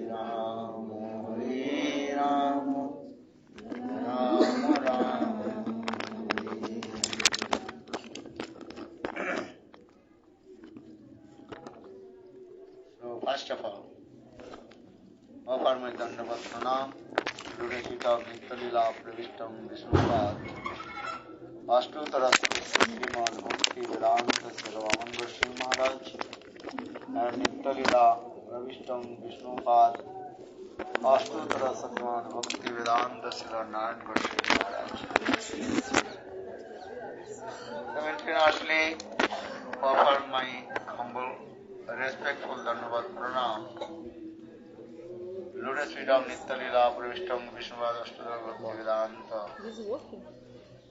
Ram, Hare Ram, Ram Ram, Hare Hare. So first of all, offer my Dandavat Pranam, Lotus feet of Nitya-lila Pravishtam Vishnupada, Ashtutara Srimad Bhakti Vedanta Sarvaman Goswami Maharaj, and Nitya-lila Pravishtam Vishnupada, Ashtutara Srimad Bhakti Vedanta Sarvaman Goswami Maharaj. Simultaneously offer my humble, respectful Dandavat Pranam, Lotus feet of Nitya-lila Pravishtam Vishnupada, Ashtutara Bhakti Vedanta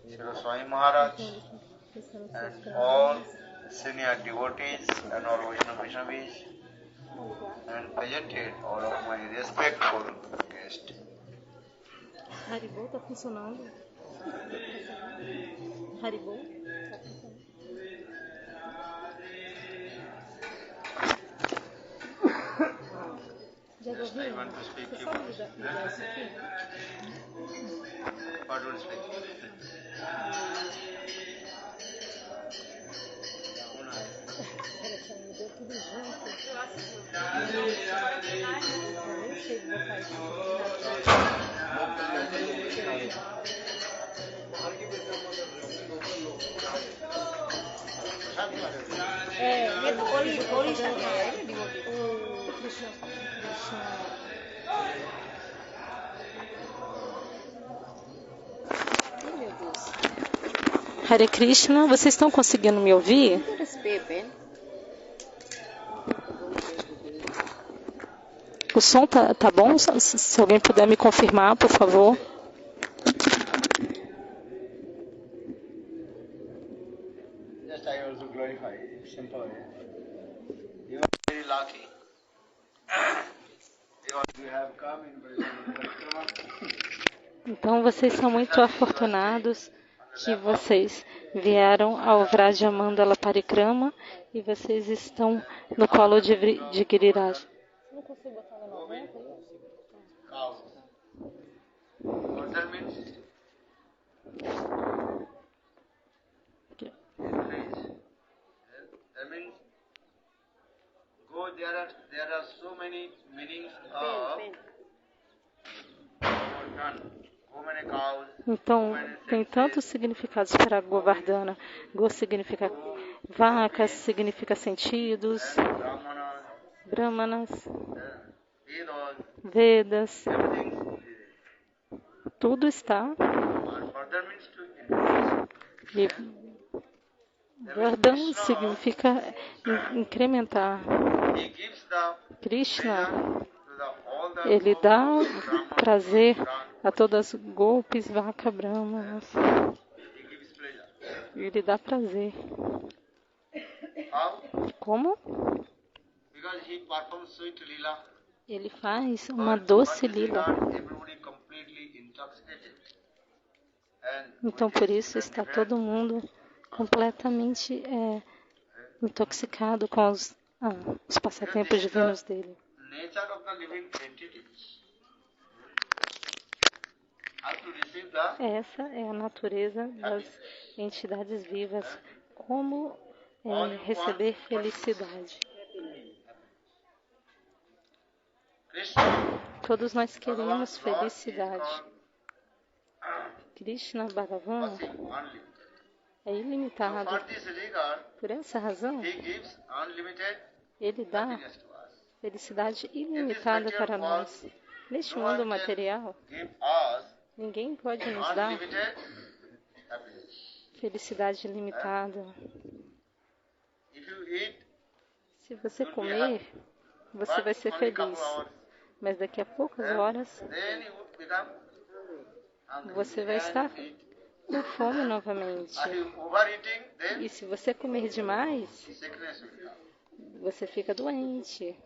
Srila Swami Maharaj, and all senior devotees and all Vaishnavis, and presented all of my respectful guests. Haribo tá funcionando. Haribo tá funcionando. Já Yes, I ouviu? want to speak Você few sabe words. ligar isso aqui? What will speak? Ela me deu tudo junto. Eu nem sei botar isso Meu Deus. Hare Krishna, vocês estão conseguindo me ouvir? O som tá bom? Se alguém puder me confirmar, por favor. Just I also glorify it, simple. You are very lucky. You have come in Então vocês são muito afortunados que vocês vieram ao Vrajamandala Parikrama e vocês estão no colo de Giriraj. Não consigo botar na 90 aí? cows. What that means? Aqui. Please. That means go. There are so many meanings of Govardhan. So many cows. Então, tem tantos significados para Govardhana. Go significa vacas, significa sentidos, brahmanas, Vedas, tudo está. E Vardhan significa incrementar. Krishna, ele dá prazer a todas as golpes, vaca, brahmanas. Ele dá prazer. Como? Ele faz uma doce lila. Então, por isso, está todo mundo completamente intoxicado com os passatempos divinos dele. Essa é a natureza das entidades vivas. Como receber felicidade? Todos nós queremos felicidade. Krishna Bhagavan é ilimitado. Por essa razão, ele dá felicidade ilimitada para nós. Neste mundo material, ninguém pode nos dar felicidade ilimitada. Se você comer, você vai ser feliz. Mas daqui a poucas horas, você vai estar com fome novamente. E se você comer demais, você fica doente.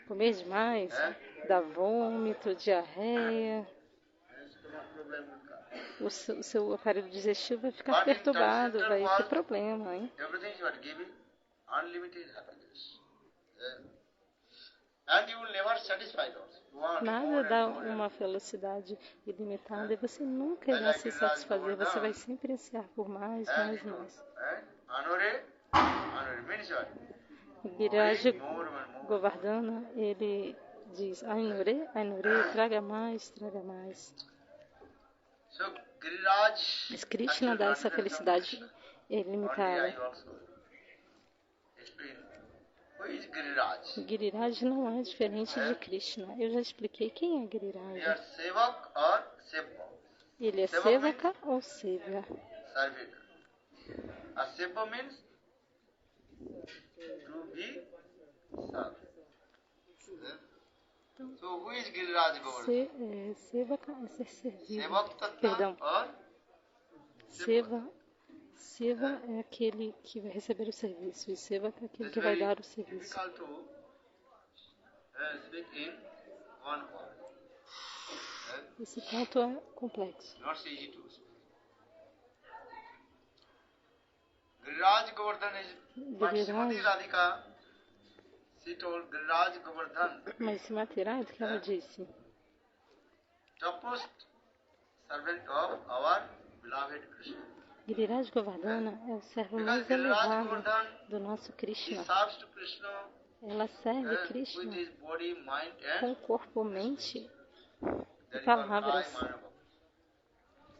Comer demais dá vômito, diarreia. O seu aparelho digestivo vai ficar perturbado, vai ter problema, hein? And you will never satisfy those. You want Nada more dá and more and uma felicidade ilimitada e você nunca irá like se Giriraj satisfazer. Você vai Govardhan, sempre ansiar por mais, and mais, you know, mais. Anure means what? Giraj More and more. Govardhana, ele diz, Ainure, Ainure, traga mais, traga mais. So Giriraj Mas Krishna actually dá not essa different from felicidade Krishna. ilimitada. Only I also explain. Who is Giriraj? Giriraj não é diferente de Krishna. Eu já expliquei quem é They Giriraj. are Sevak or Sevak. Ele é Sevak Sevaka ou Sevya? Servitor. A Seva means to be served. So who is Giriraj Govardhan? Sevaka é ser servido. Sevak Tattva Perdão. or Seva é aquele que vai receber o serviço. E Sevaka é aquele It's que vai very dar o serviço. difficult to speak in one word. Esse ponto é complexo. Not so easy to speak. Giriraj Govardhan is but Srimati Radhika. She told Giriraj Govardhan, Mas Srimati Radhika, ela disse, topmost servant of our beloved Krishna. Giriraj Govardhana é o servo Because mais Giriraj elevado Govardhan, do nosso he Krishna. serves to Krishna Ela serve with Krishna his body, mind com and corpo, mente e that is called palavras. Kai Manava.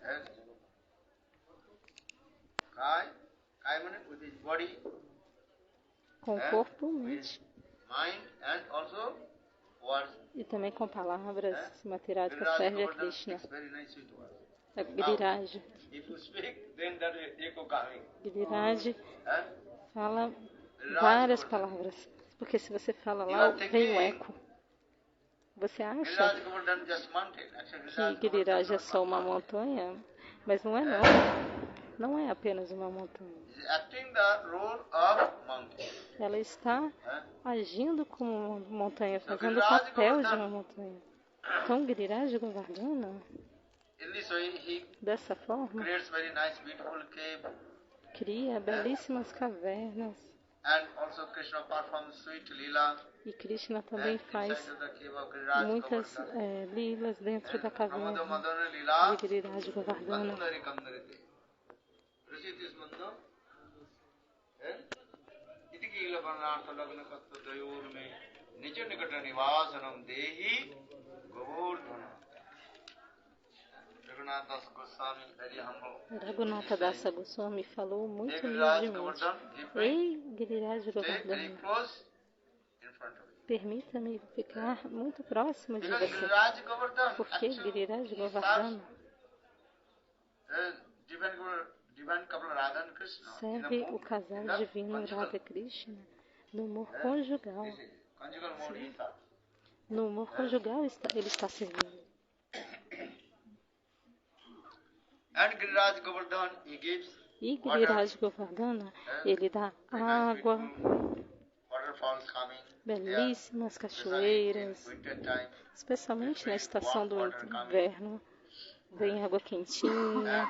Yes. Kai means with his body, Com corpo, mente mind and also words. e também com palavras. Srimati Radhika Giriraj serve a Govardhan Krishna. speaks very nice sweet words. É Giriraj. If you speak, then that will echo coming. Giriraj And fala Giriraj várias Govardhan. palavras. Porque se você fala You lá, are thinking vem o eco. Você acha Giriraj Govardhan is just mountain. Actually, que Giriraj é Govardhan só uma is not montanha? Mas não é não. Não é apenas uma montanha. He is acting the role of mountain. Ela está agindo como uma montanha, fazendo o Giriraj papel de Govardhan. uma montanha. Então, Giriraj Govardhana, In this way, he dessa forma, creates very nice, beautiful cave. cria belíssimas cavernas. And also Krishna performs sweet lila. E Krishna também faz Inside the cave of Giriraj muitas Govardhan. lilas dentro da Pramada caverna Madana lila. de Giriraj Govardhana. Kandari kandarite. Rishit is manda. Iti ki ila parnartha lagna katta dayor me. Nicha nikata nivasanam dehi govardhana. Raghunath Das Goswami, very humble. Raghunatha Dasa Goswami falou muito Take Giriraj humildemente. Govardhan, give me. Ei, Giriraj Stay very Govardhana, close in front of you. permita-me ficar muito próximo de Because você. Giriraj Govardhan, Porque actually, Giriraj he Govardhana serves divine couple Radha and Krishna. serve o casal divino Radha Krishna no humor conjugal. Conjugal mode he serves. No humor conjugal ele está servindo. And Giriraj Govardhan, he gives E Giriraj Govardhana, ele dá água, waterfalls coming. belíssimas Especially cachoeiras, in winter time. especialmente na estação do inverno. Vem água quentinha.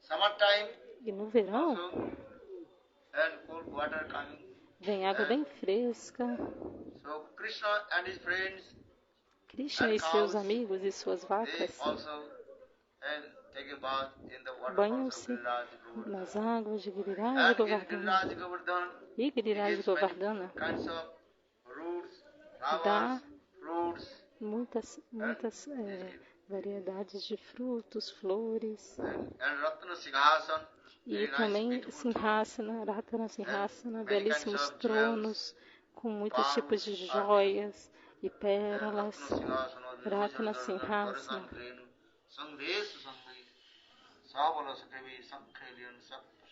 Summertime E no verão, also, and cold water coming. vem água bem fresca. So Krishna and his friends, Krishna e seus amigos e suas they vacas also take a bath in the waterfalls of banham-se Giriraj Govardhan. nas águas de Giriraj And in Govardhana. Giriraj Govardhan, E he Giriraj gives many Govardhana kinds of roots, dá flowers, fruits, muitas variedades de frutos, flores. and Ratna Singhasan, E very nice, também beautiful Sinhasana, Ratana Sinhasana, many kinds belíssimos of tronos com muitos tipos de joias e pérolas. Ratna Sinhasana. Sangdesu Sangdesu Savala Sakevi Sankhelian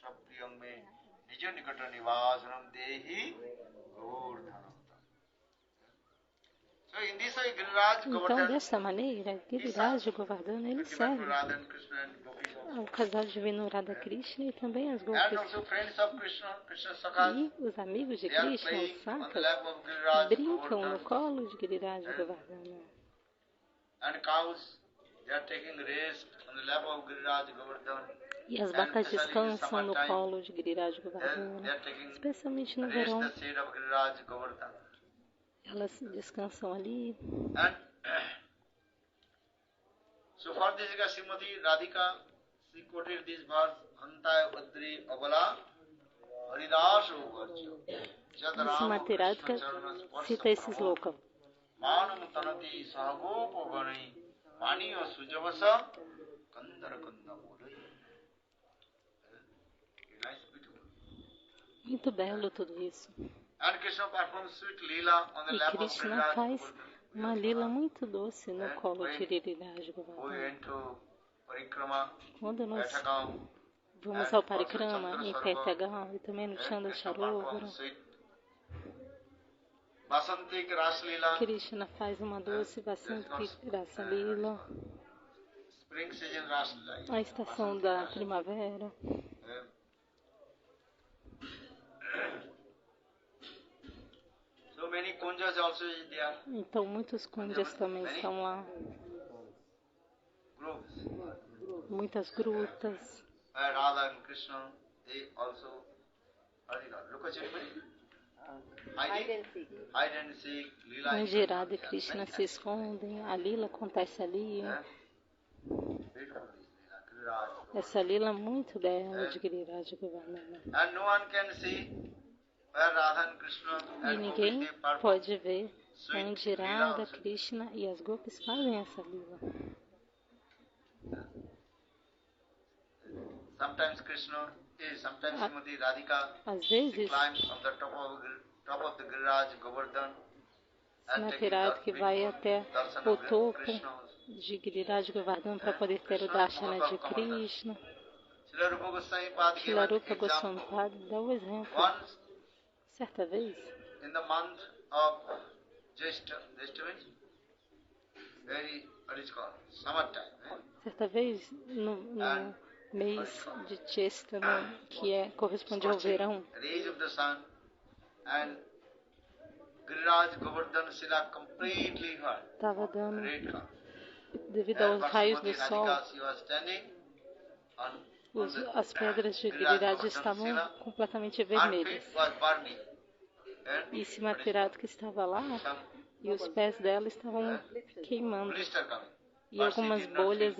Sapriyam Me Nija Nikata Nivasanam Dehi Govardhanam. So in this way Giriraj Então, Govardhan, dessa maneira, Giriraj Govardhana, ele serve Radha and Krishna and Gopis also. ao casal divino Radha Krishna e também as And golpes. also friends of Krishna, Krishna Sakhas, E os amigos de they are Krishna, playing os on the sakas, lap of Giriraj brincam no Govardhan. colo de Giriraj Govardhana. And cows, they are taking rest on the lap of Giriraj Govardhan. E as And vacas especially in descansam no summertime, colo de Giriraj and they Govardhana, are taking especialmente no rest verão. the shade of Giriraj Govardhan. Elas descansam ali. And so for this Srimati Radhika, she quoted this verse, Antaya Padri Abala Haridaso Varjo Srimati Radhika cita esse sloka. Manam Tanati Sahagopo Gani Maniyo Sujavasa Kandara Kandamuri. Nice, beautiful. Muito belo tudo isso. And Krishna performs sweet lila on the E lap of Krishna Giriraj faz Govardhan. uma lila muito doce no colo de Giriraj Govardhan. Quando nós vamos ao Parikrama, em Petagam e também no Chanda Charovara, Krishna faz uma doce Vasanti Rasa Lila, a estação da primavera. Então muitos kunjas também estão lá. Muitas grutas. Radha and Krishna, they also hide and seek, Lila. Onde Radha e Krishna se escondem, a lila acontece ali. Essa lila é muito bela de Giriraj Govardhana. And no one can see where Radha and Krishna E ninguém pode ver onde Radha, Krishna e as gopis fazem essa lila. Sometimes Krishna, sometimes Srimati Radhika, às she vezes, climbs on the top of the Giriraj Govardhan and Srimati Radhika vai até o topo de Giriraj Govardhan para poder ter o darshana de Krishna. Srila Rupa Goswami dá o exemplo. Certa vez, in the month of Jeshta means very, what is called, summertime. Certa vez, no mês de Jeshta, que corresponde ao verão, Rays of the sun and Giriraj Govardhan Sila completely hurt. estava dando, Red color. devido aos raios do sol, She was standing on as pedras de Giriraj estavam completamente vermelhas. E Srimati Radhika estava lá e os pés dela estavam queimando. E algumas bolhas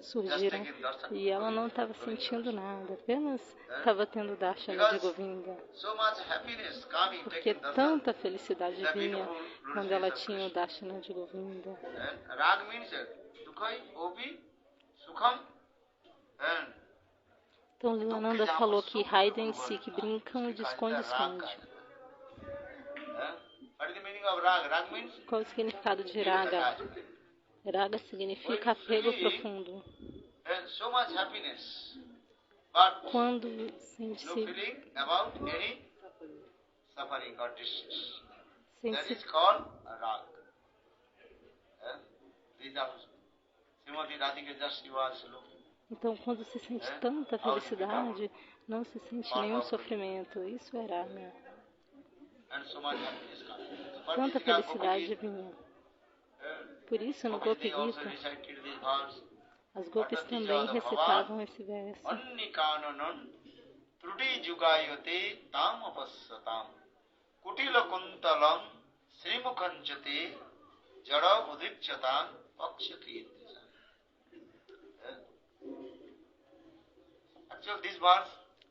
surgiram. E ela não estava sentindo nada, apenas estava tendo darshana de Govinda. Porque tanta felicidade vinha quando ela tinha o darshana de Govinda. Então Lilananda falou que hide and seek, brincam de esconde-esconde. Qual o significado de raga? Raga significa apego profundo. Quando sente-se então, quando se sente tanta felicidade, não se sente nenhum sofrimento. Isso é raga. Quanta felicidade vinha. Por isso, no Gopi Gita, as gopis também recitavam esse verso.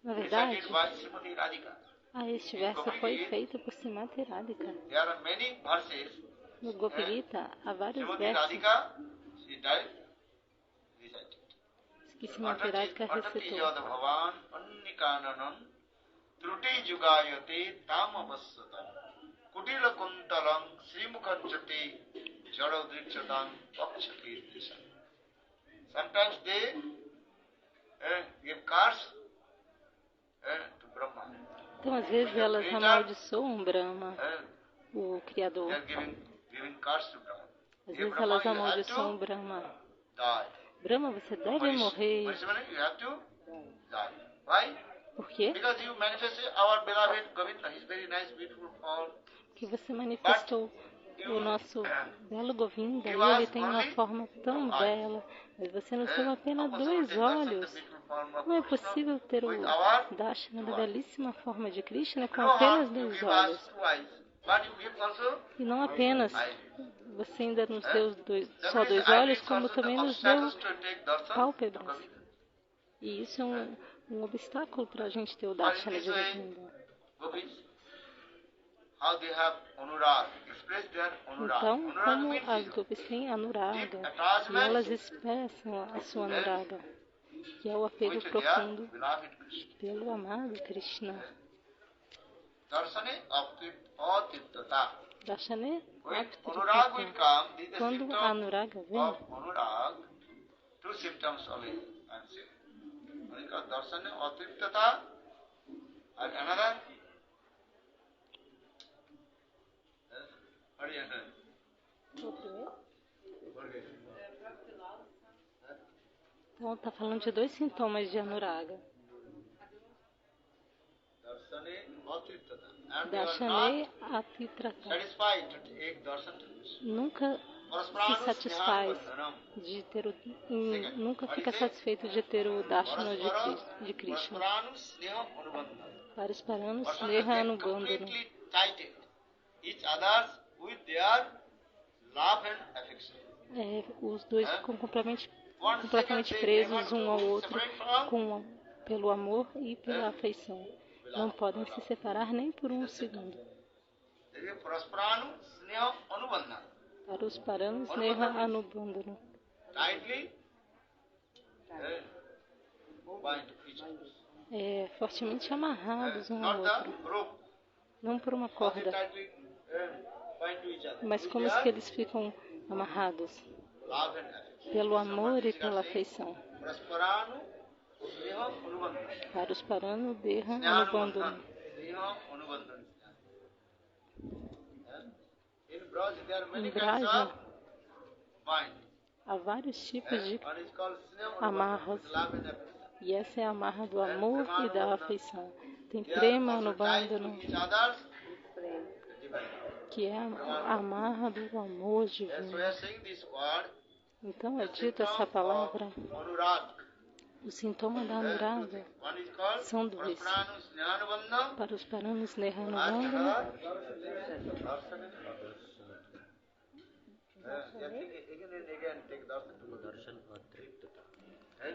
Na verdade, este verso foi feito por Srimati Radhika. No Gopi Gita há vários versos que Srimati Radhika recitou. Sometimes they give curse to Brahma. Então, às vezes, elas amaldiçoam Brahma, o Criador. Às vezes, elas amaldiçoam Brahma. Brahma, você deve morrer. Por quê? Porque você manifestou o nosso belo Govinda e ele tem uma forma tão bela, mas você nos deu apenas 2 olhos. Como é possível ter o darshana da belíssima forma de Krishna com apenas 2 olhos? but you give also E não apenas eye. você ainda nos deu That só means 2 eye olhos, is como also também the nos deu obstacle to take darshan pálpebras. of Govinda. E isso é um obstáculo para a gente ter o But in darshana this de way, Govinda. Gopis, how they have anurag, express their anurag. Então, Anurag como means as gopis têm anuraga, deep e attachment elas expressam a sua anuraga, que é o apego with their profundo beloved Krishna. pelo amado Krishna. Darshane atiptata. Darshane When anurag will come, this is the Quando symptom a anuraga vem, of anurag. Two symptoms of it, I'm saying. One is called darshane atiptata, and another. What do you understand? então está falando de 2 sintomas de anuraga. Darshane atitrata. Nunca se satisfaz de ter nunca fica satisfeito de ter o darshana de Krishna. Parasparanos sneha anubandhana. Os dois ficam completamente presos um ao outro pelo amor e pela afeição. Não podem se separar nem por um segundo. Para os paranos, Neha Anubandhana. Fortemente amarrados um ao outro. Não por uma corda. Mas como que eles ficam amarrados? Pelo amor e pela afeição. Para os paranos, Neha Anubandhana. Em Braja, há vários tipos de amarras. E essa é a amarra do amor e da afeição. Tem Prema Anubandhana, que é a amarra do amor divino. Então é dito essa palavra. O sintoma da anuraga são 2. Para os paranos, Neha Anubandhana.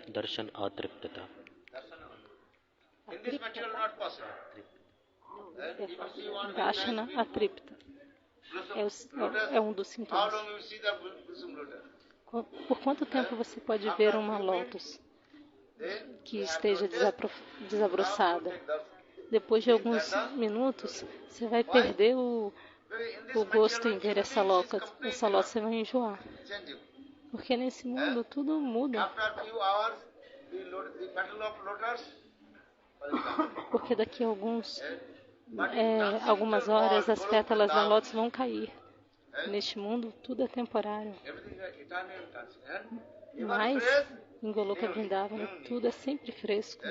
Darshan atriptata. Darshana atripta. É um dos sintomas. Por quanto tempo você pode ver uma lótus que esteja desabroçada? Depois de alguns minutos, você vai perder o gosto em ver essa lótus, você vai enjoar. Porque nesse mundo tudo muda. Porque daqui a algumas horas as pétalas da lótus vão cair. Neste mundo tudo é temporário. Mas em Goloka Vrindavana tudo é sempre fresco.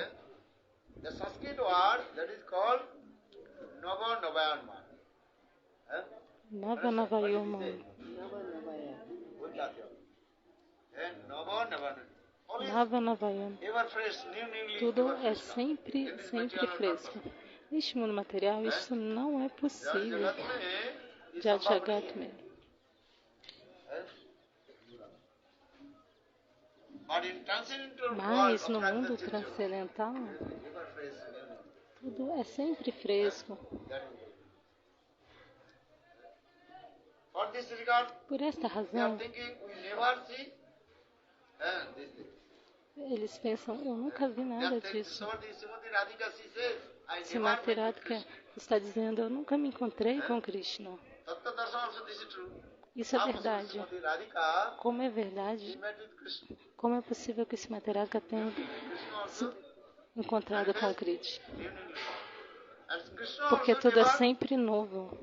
Nava Navayoma. Nava Navayama. Tudo é sempre fresco. Neste mundo material, isso não é possível. Jajagatme. Mas no mundo transcendental, tudo é sempre fresco. Por esta razão, eles pensam, eu nunca vi nada disso. Srimati Radhika está dizendo, eu nunca me encontrei com Krishna. Isso é verdade. Como é verdade? Como é possível que Srimati Radhika tenha se encontrado com Krishna? Porque tudo é sempre novo.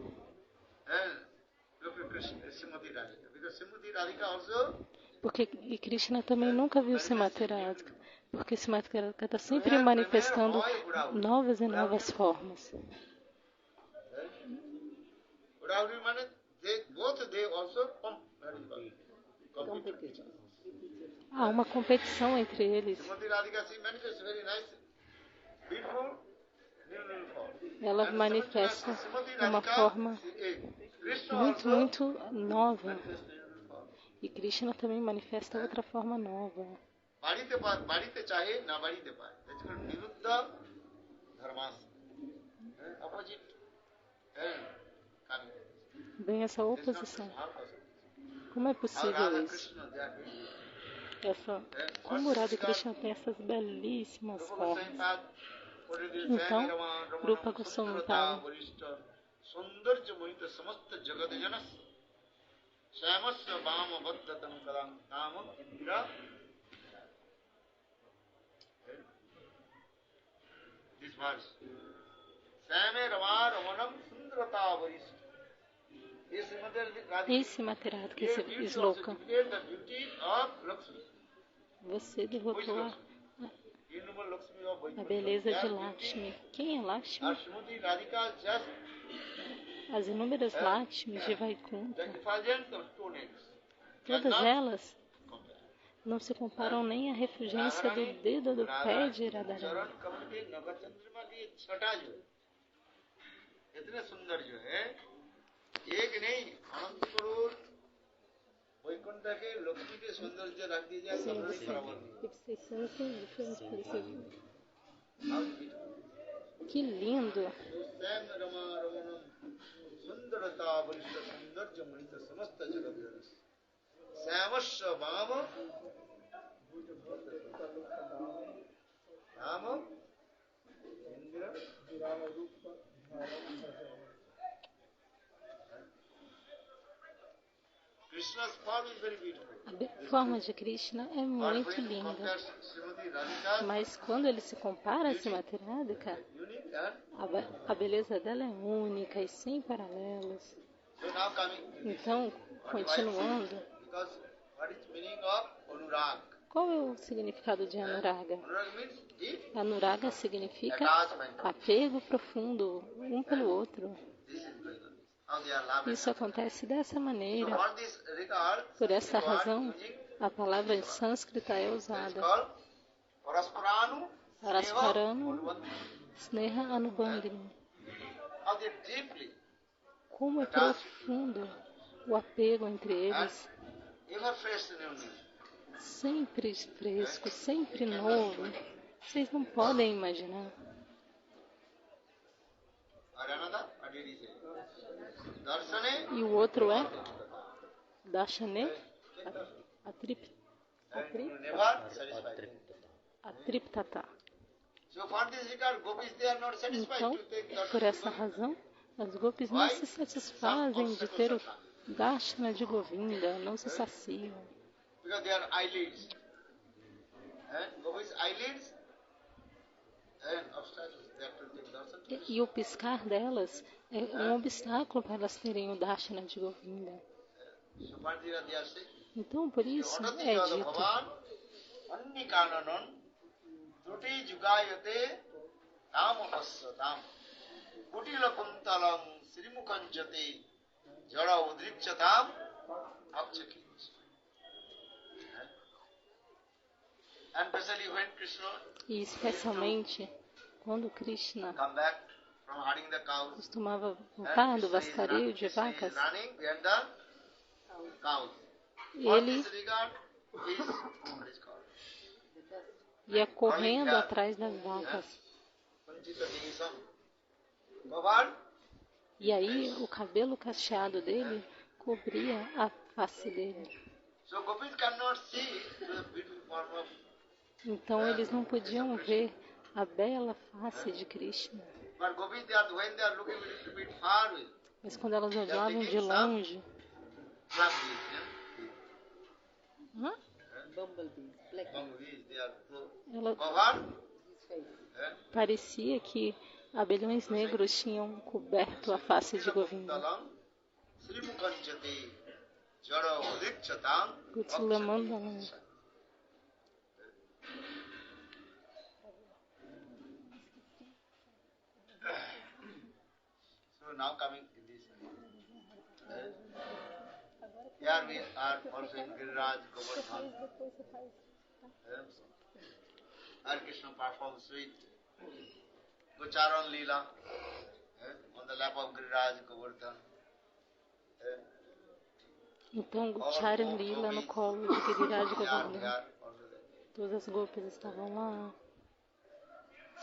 Porque e Krishna também nunca viu Srimati Radhika. Porque Srimati Radhika está sempre manifestando novas e novas formas. Há uma competição entre eles. Ela manifesta uma forma Krishna muito, also muito nova. manifested in different form. E Krishna também manifesta outra forma nova. বাড়িতে চাহে না বাড়িতে পারে। That's called viruddha dharmas. Opposite. Coming. Bem essa It's not oposição. how possible. Como é How possível Radha isso? Krishna, they are very different. Como Radha e Krishna tem essas belíssimas Rupa formas. Goswami Pad, Então, Rupa Goswami Pad Sundarja Mohita Samasta Jagad Janas Syamasya Vama Vaddhatam Kalam Nama Indra. This verse. Syame Rama Ramanam Sundrata Varishta. Esse material que esse sloka. Você derrotou a beleza de Lakshmi. Quem é Lakshmi? As inúmeras Lakshmis de Vaikuntha. Todas elas não se comparam nem à refulgência do dedo do pé de Radharani. एक नहीं अनंत करोड़ वैकुंठ के लक्ष्मी के सौंदर्य रख दी जाए तो नहीं बराबर नहीं। Que lindo! सुंदरता वरिष्ठ सौंदर्य मणित समस्त जगत श्यामस्य वाम राम Indra A forma de Krishna é muito linda, mas quando ele se compara a Srimati Radhika, a beleza dela é única e sem paralelos. Então, continuando, qual é o significado de Anuraga? Anuraga significa apego profundo um pelo outro. Isso acontece dessa maneira. Por essa razão, a palavra em sânscrita é usada. Parasparano Sneha Anubandhini. Como é profundo o apego entre eles. Sempre fresco, sempre novo. Vocês não podem imaginar. E o outro é Darshane Atriptata. Então, por essa razão, as gopis não se satisfazem de ter o Darshana de Govinda, não se saciam. E o piscar delas é um obstáculo para elas terem o Darshana de Govinda. Então, por isso é dito: e especialmente quando Krishna costumava voltar do vastareio de vacas, ele ia correndo atrás das vacas. E aí o cabelo cacheado dele cobria a face dele. Então eles não podiam ver a bela face de Krishna. Mas quando elas olhavam de longe, parecia que abelhões negros tinham coberto a face de Govinda. So now coming to this. Here we are also in Giriraj Govardhan. Hare Krishna performs sweet Gocharan Leela on the lap of Giriraj Govardhan. Então Charan Lila no colo de Giriraj Govardhana. Todas as golpes estavam lá.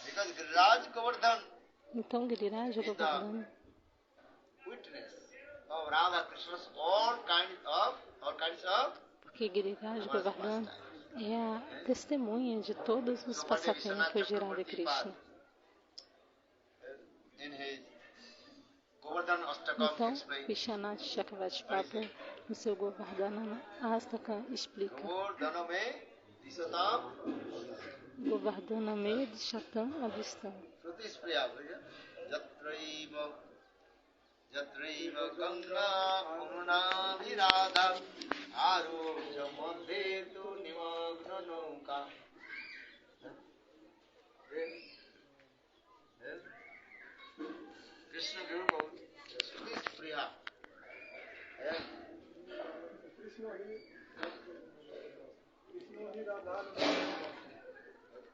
Because Giriraj Govardhan Então Giriraj Govardhana witness of Radha Krishna's all kinds of porque Giriraj Govardhana é a testemunha de todos os passatempos de Radha Krishna. In his Govardhan Astakam Então, explains, Vishwanath Chakravarti Papa, no seu Govardhana Astaka, explica: Govardhaname Disatam Govardhana me de Chatam Adistam. Shruti Spriya Jatraiva Ganga Purna Virada Aroja Madhetu Nimagna Nauka. Krishna Guru Shruti Spriya.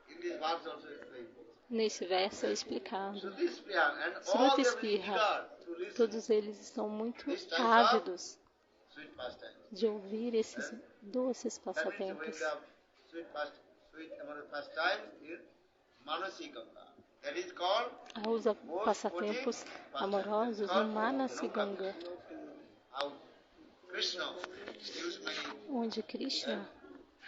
In this verse also explained. Nesse verso é explicado. Shruti Spriya and all Shruti the Spriya, to listen todos eles estão muito This type ávidos sweet pastimes. de ouvir esses doces That means when passatempos. you have sweet amorous pastimes in Manasi Ganga. That is called Usa passatempos amorosos no Manasi Ganga, how Krishna used many onde Krishna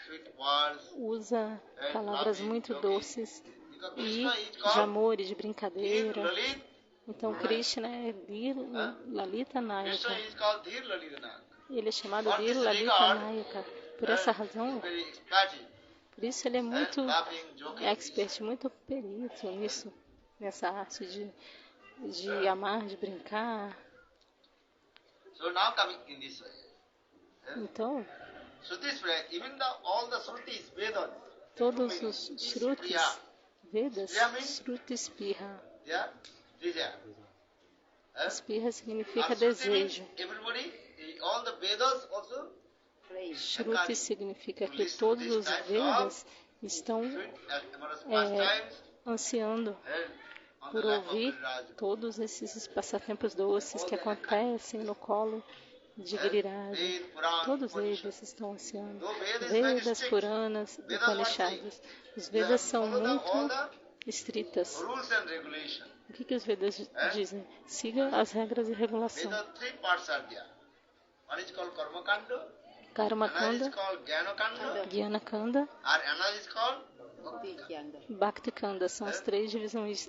sweet words. usa palavras muito doces Because e Krishna is de called amor e de Dhir brincadeira. Lalit. Então Krishna é Lalita Krishna Nayaka. is called Dhir Lalitana. Ele é chamado de Lalita Nayaka. Por essa razão, Very expertise. por isso ele é muito Laughing, joking. expert, muito perito nisso, nessa arte de amar, de brincar. So now coming in this way. Então, Shruti Spriya, even all the Shrutis, Vedas, todos os Shrutis, Vedas, Shruti Spiha. they are desire. Spiha significa And Shruti means desejo. everybody, all the Vedas also, Shruti significa que todos os Vedas estão sweet amorous pastimes, ansiando on the por lap of ouvir Giriraj. todos esses passatempos doces que acontecem no colo de Giriraj. Ved, Puran, Todos Upanishad. eles estão ansiando. Though Vedas is very Vedas, strict, Puranas e Vedas Upanishads. Os they Vedas have são followed all muito the estritas. rules and regulations. O que os Vedas dizem? Siga as regras e regulação. Vedas, three parts are there. One is called Karma Kanda, Karma another Kanda, is called Jnana Kanda, Jnana Kanda, or another is called Bhakti Kanda. São as três divisões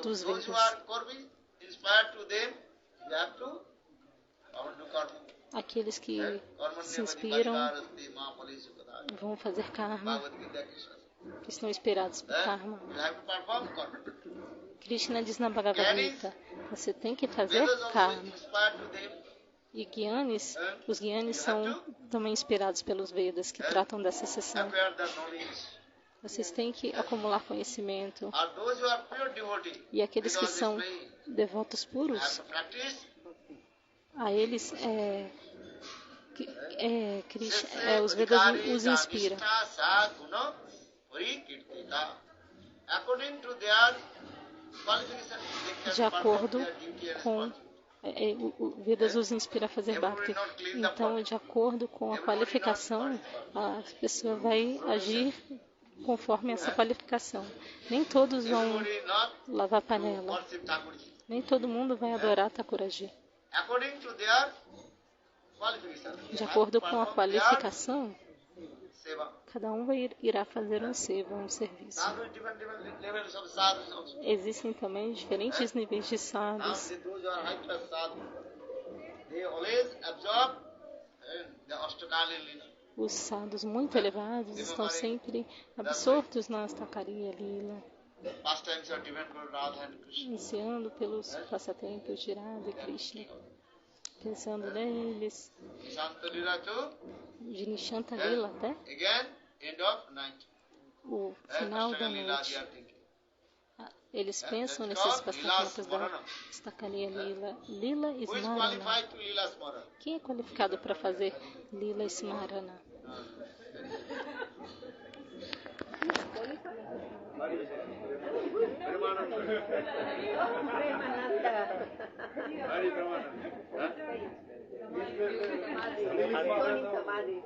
dos those who Vedas. are Kormi, inspired to them, you have to do karma. Aqueles que Karma se inspiram Nevaji Mahapali Sukadaya. vão fazer karma, Bhagavad Gita Krishna. que estão inspirados por karma. You have to perform karma. Krishna diz na Bhagavad Gita, você tem que fazer Vedas also karma. inspired to them. E Gyanis, os Gyanis são também inspirados pelos Vedas, que tratam dessa sessão. Acquire the knowledge. Vocês têm que acumular conhecimento. Or those who are pure devotee, E aqueles que because são it's very- devotos have puros, to practice. a eles os Vedas os inspiram. According to their qualification, they can De acordo perform their duty and com o Vedas os inspira a fazer Bhakti. Então, de acordo com a qualificação, a pessoa vai agir conforme essa qualificação. Nem todos vão Everybody not lavar panela. worship Thakurji. Nem todo mundo vai adorar Thakuraji. According to their qualification. they De have acordo to com a perform their qualificação, seva. cada um irá fazer um seva, um serviço. Sadhu, different levels of sadhus also. Existem também diferentes níveis de Now, sadhus. those who are high class sadhus, they always absorb the Ashtakali Lila. Os sadhus muito elevados estão sempre absortos na Astakariya Lila, Pastimes are given to Radha and Krishna. ansiando pelos passatempos de Radha e Krishna, pensando neles, Nishanta Lila too. de Nishanta Lila até Again, end of night. o final da Astakali Lila they noite. are thinking. Eles pensam nesses passatempos da Astakariya Lila. Lila Who is Smarana. qualified to Lila Smara? Quem é qualificado para fazer Lila Smarana? Samadhi.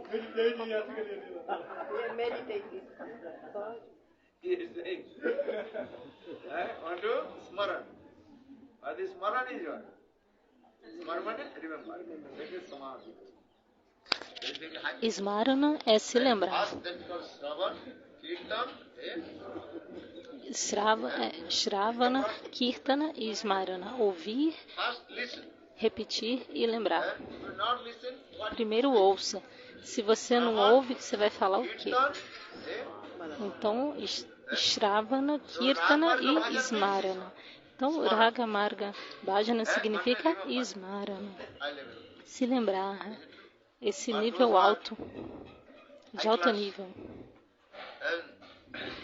Meditating. He is saying, want to smaran. What is smaran is what? Smaran is remember. That is samadhi. Smarana é se lembrar. First that called Shravan, Kirtan, Shravana, Kirtana e Smarana. Ouvir, first listen. repetir e lembrar. If you not listen, what Primeiro ouça. Se você não ouve, você vai falar o quê? Kirtan, Então, Shravana, Kirtana e Smarana. Então, Raga, Marga, Bhajana significa Smarana. I level. Se lembrar. Esse nível alto, de alto nível.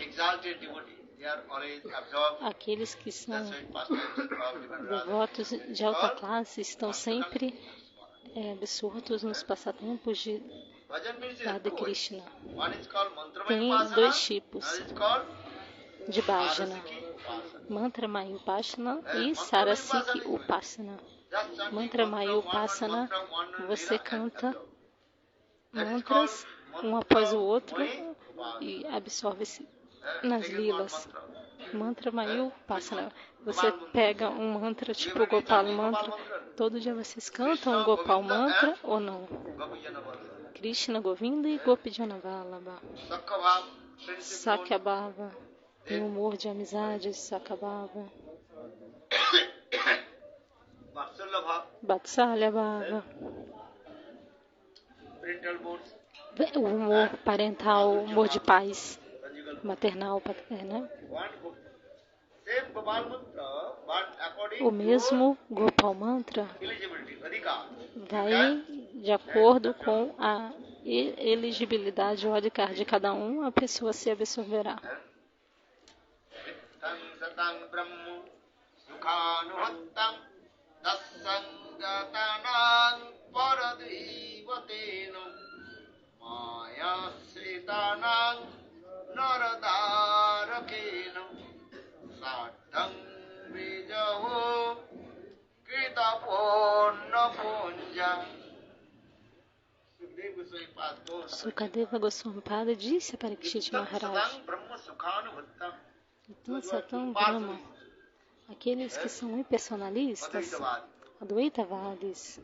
Exalted devotees, they are always absorbed. Aqueles que são That's why pastimes of different devotos de alta classe estão sempre absortos nos passatempos de Bhajan means Radha Krishna. one is called mantra Tem upasana, dois tipos another is called de Bhajana: Sarasiki upasana. Mantra Maya Upasana e Sarasiki Upasana. Just chanting Mantra Maya Upasana, você canta mantras um após o outro e absorve-se nas lilas. Mantra Maya Upasana. Você pega um mantra tipo Gopal Mantra. Todo dia vocês cantam o Gopal Mantra ou não? Krishna Govinda e Gopi Janavalabha. Sakyabhava. Tem humor de amizade, Sakyabhava. Vatsalya Bhava. O humor parental, o humor de paz, maternal, paterna. O mesmo Gopal Mantra vai de acordo com a elegibilidade ódica de cada um, a pessoa se absorverá. Sukadeva Goswami Pada disse para Parikshit Maharaj: então, Satam Brahma, aqueles que são impersonalistas, Advaitavadis,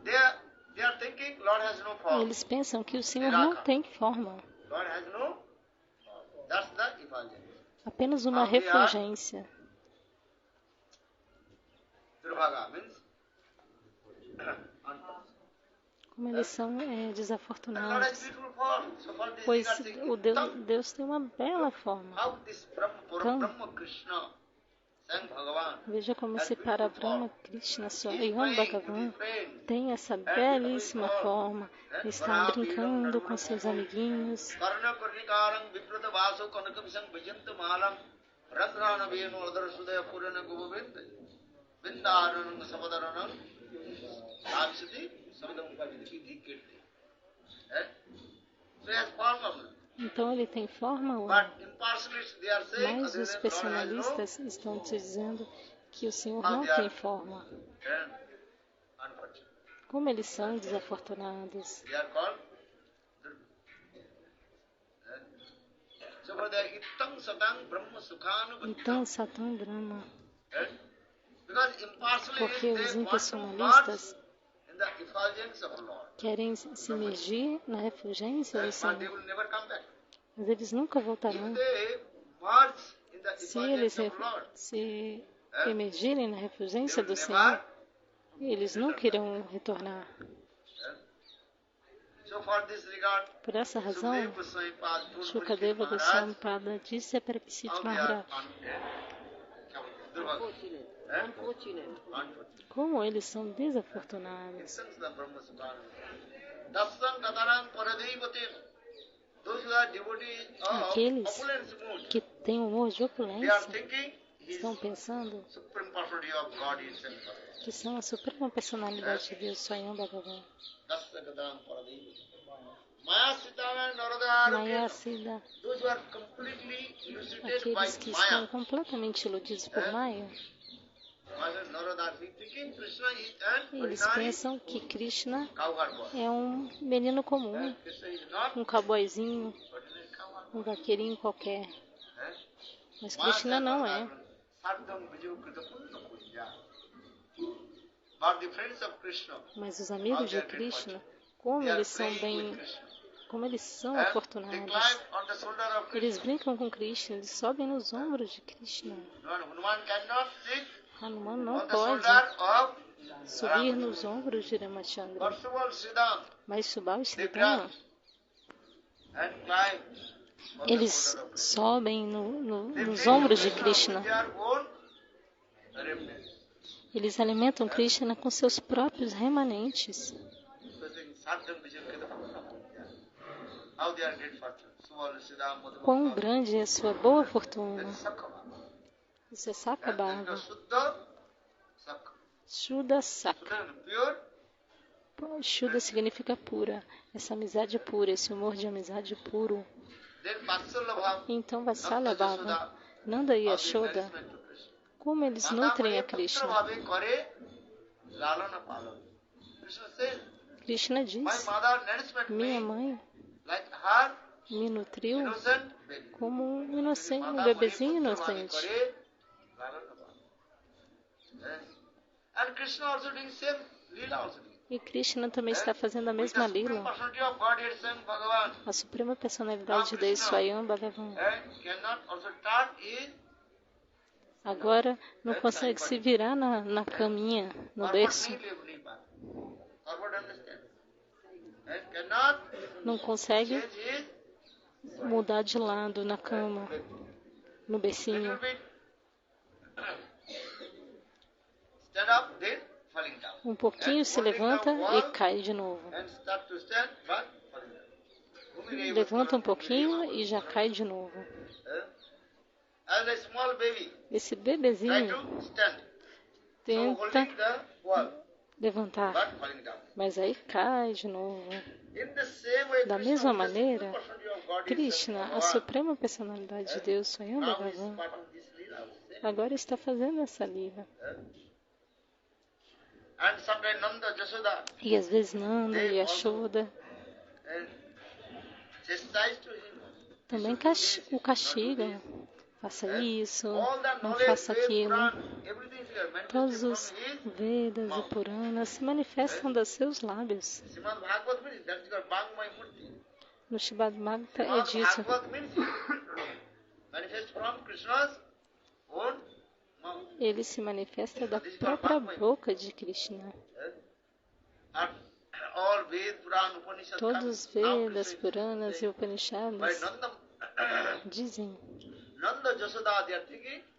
eles pensam que o Senhor não tem forma, apenas uma refulgência. Como eles são desafortunados, pois o Deus tem uma bela forma. Então, veja como esse Parabrahma Krishna Swayam Bhagavan tem essa belíssima forma. Ele está brincando com seus amiguinhos. Então ele tem forma ou não? Mas os personalistas estão te dizendo que o Senhor não tem forma. Como eles são desafortunados. Então, Satam Brahma. Porque os impersonalistas querem se imergir na refulgência do Senhor. Mas eles nunca voltarão. Se eles se emergirem na refulgência do Senhor, eles nunca irão retornar. Por essa razão, Shukadeva Goswami Pada disse a Parikshit Maharaj: como eles são desafortunados. Aqueles que têm humor de opulência estão pensando que são a suprema personalidade de Deus, Swayam Bhagavan. Maya Siddha, aqueles que estão completamente iludidos por Maya, Eles pensam que Krishna é um menino comum, um cowboyzinho, um vaqueirinho qualquer. Mas Krishna não é. Mas os amigos de Krishna, como eles são afortunados. Eles brincam com Krishna, eles sobem nos ombros de Krishna. Hanuman não pode subir nos ombros de Ramachandra. Mas Subal e Sridhar, eles sobem nos ombros de Krishna. Eles alimentam Krishna com seus próprios remanentes. Quão grande é a sua boa fortuna. Isso é Sakabhava. Shuddha Saka. Shuddha significa pura. Essa amizade é pura, esse humor de amizade puro. Então Vatsalya Bhava, Nanda e Yashoda, como eles nutrem a Krishna. Krishna diz, minha mãe me nutriu como um bebezinho inocente. E Krishna também está fazendo a mesma lila. A Suprema Personalidade de Deus, Swayam Bhagavan, agora não consegue se virar na caminha, no berço. Não consegue mudar de lado na cama, no bercinho. Um pouquinho se levanta e cai de novo. Levanta um pouquinho e já cai de novo. Esse bebezinho tenta levantar, mas aí cai de novo. Da mesma maneira, Krishna, a Suprema Personalidade de Deus, Swayam Bhagavan, agora está fazendo essa lila. E às vezes Nanda e Yashoda também o castigam. Faça isso, não faça aquilo. Todos os Vedas e Puranas se manifestam dos seus lábios. No Srimad Bhagavata é dito, ele se manifesta da própria boca de Krishna. Todos os Vedas, Puranas e Upanishads dizem,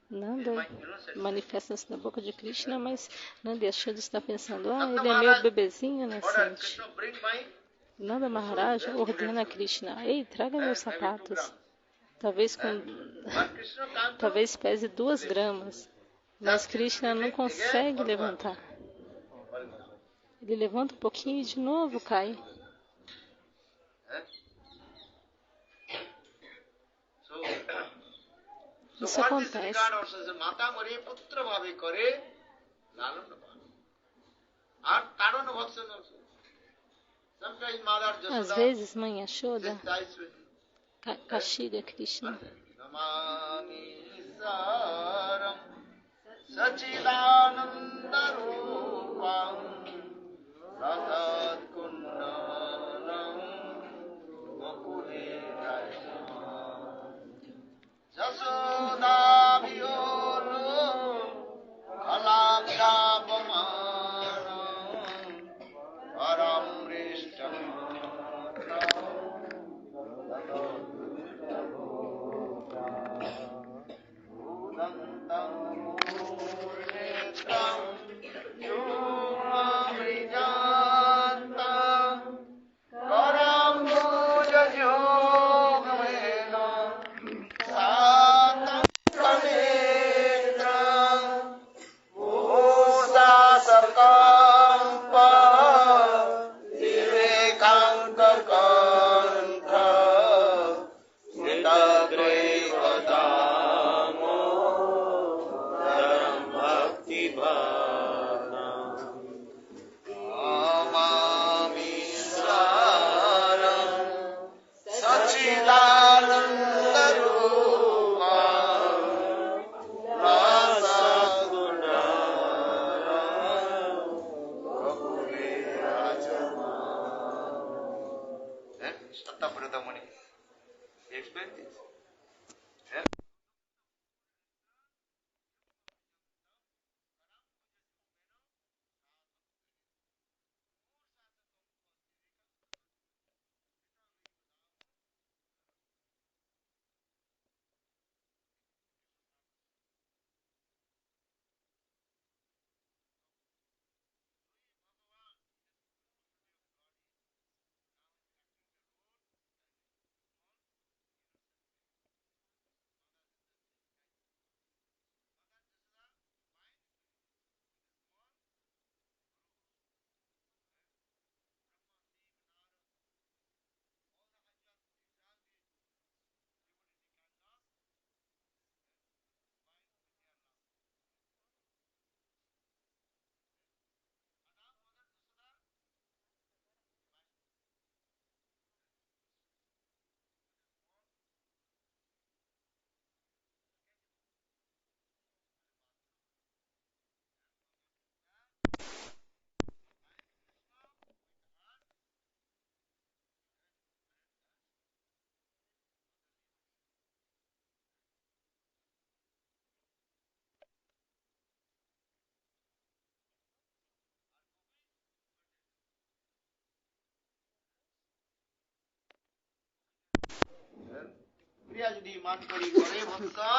Nanda manifesta-se da boca de Krishna, mas Nanda Yashoda está pensando, ele é meu bebezinho inocente. Nanda Maharaj ordena a Krishna, ei, traga meus sapatos. Talvez pese 2 gramas, mas Krishna não consegue levantar. Ele levanta um pouquinho e de novo cai. Isso acontece. Às vezes, mãe Yashoda castiga Krishna. You Sattapuruta Muni. He explained this. Yeah.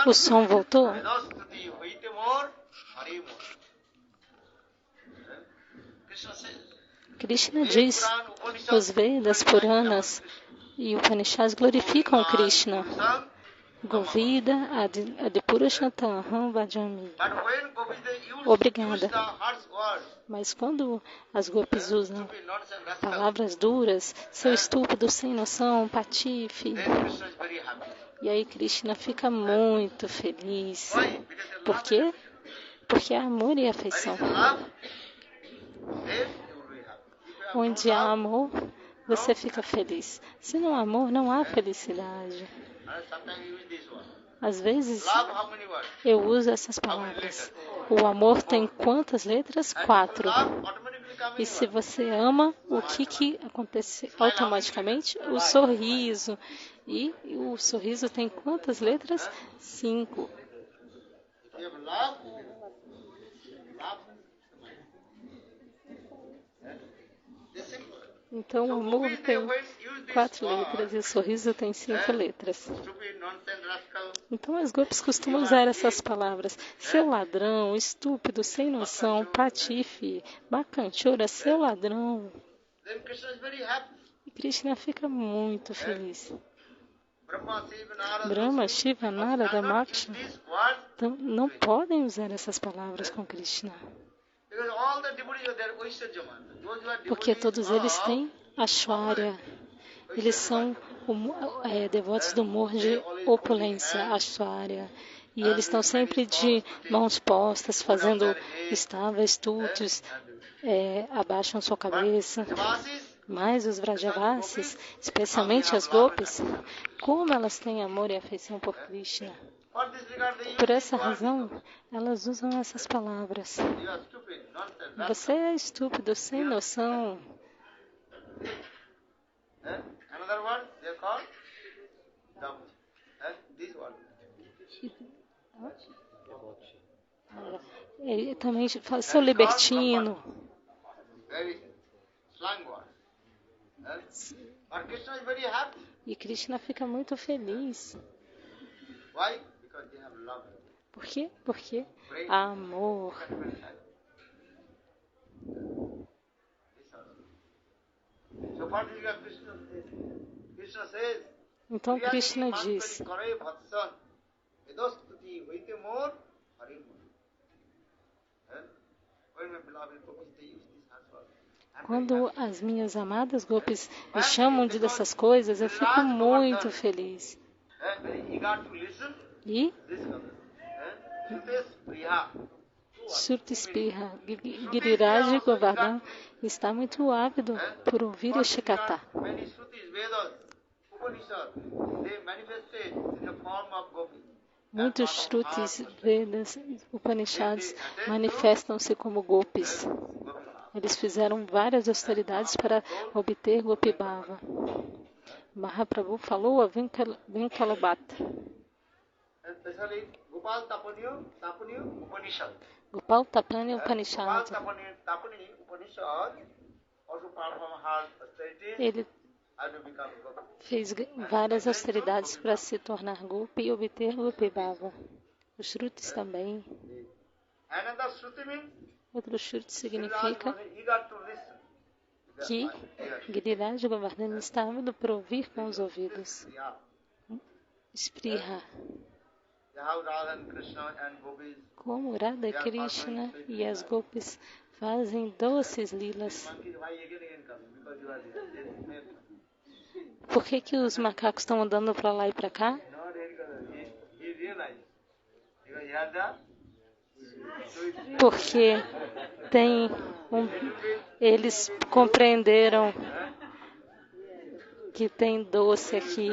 O som voltou? Krishna diz, os Vedas, Puranas e Upanishads glorificam Krishna. Govida Adipurushantam Vajami. Obrigada. Mas quando as gopis usam palavras duras, seu estúpido, sem noção, patife, e aí Krishna fica muito feliz. Por quê? Porque há amor e afeição. Onde há amor, você fica feliz. Se não há amor, não há felicidade. Às vezes, eu uso essas palavras. O amor tem quantas letras? 4. E se você ama, o que acontece automaticamente? O sorriso. E o sorriso tem quantas letras? 5. Então, o amor tem 4 letras e o sorriso tem 5 letras. Então, as gopis costumam usar essas palavras. Seu ladrão, estúpido, sem noção, patife, bacanchora, seu ladrão. E Krishna fica muito feliz. Brahma, Shiva, Narada, Moksha não podem usar essas palavras com Krishna. Porque todos eles têm Aishwarya. Eles são devotos do humor de opulência, Aishwarya. E eles estão sempre de mãos postas, fazendo estáveis, tutos, abaixam sua cabeça. Mas os Vrajavasis, especialmente as gopis, como elas têm amor e afeição por Krishna. Por essa razão, elas usam essas palavras. Você é estúpido, sem noção. Ele também fala, seu libertino. E Krishna fica muito feliz. Por quê? Porque há amor. Então Krishna diz, quando as minhas amadas gopis me chamam dessas coisas, eu fico muito feliz. E Shrutispriha, Giriraj Govardhan está muito ávido por ouvir este kata. Muitos Shrutis, Vedas, Upanishads manifestam-se como gopis. Eles fizeram várias austeridades para obter Gopibhava. Mahaprabhu falou a Vinkalabhata. Especially Gopal Tapani Upanishad. Gopal Tapani Gopal Upanishad. Tapani Upanishad also perform hard austerities Ele and to become Gopal. fez várias austeridades para se tornar Gopi e obter Gopi Bhava. Os Shrutis também. Another Shruti means Outro Shruti Sriraj significa was eager to listen. que Giriraj Govardhana está ávido para ouvir com os ouvidos. Yeah. Espriha. How Radha and Krishna and Gopis Como Radha Krishna e as Gopis fazem doces lilas. monkeys, why again come? Because you are here. Por que os macacos estão andando para lá e para cá? Not he realized. Because he had the sweet Porque eles compreenderam que tem doce aqui.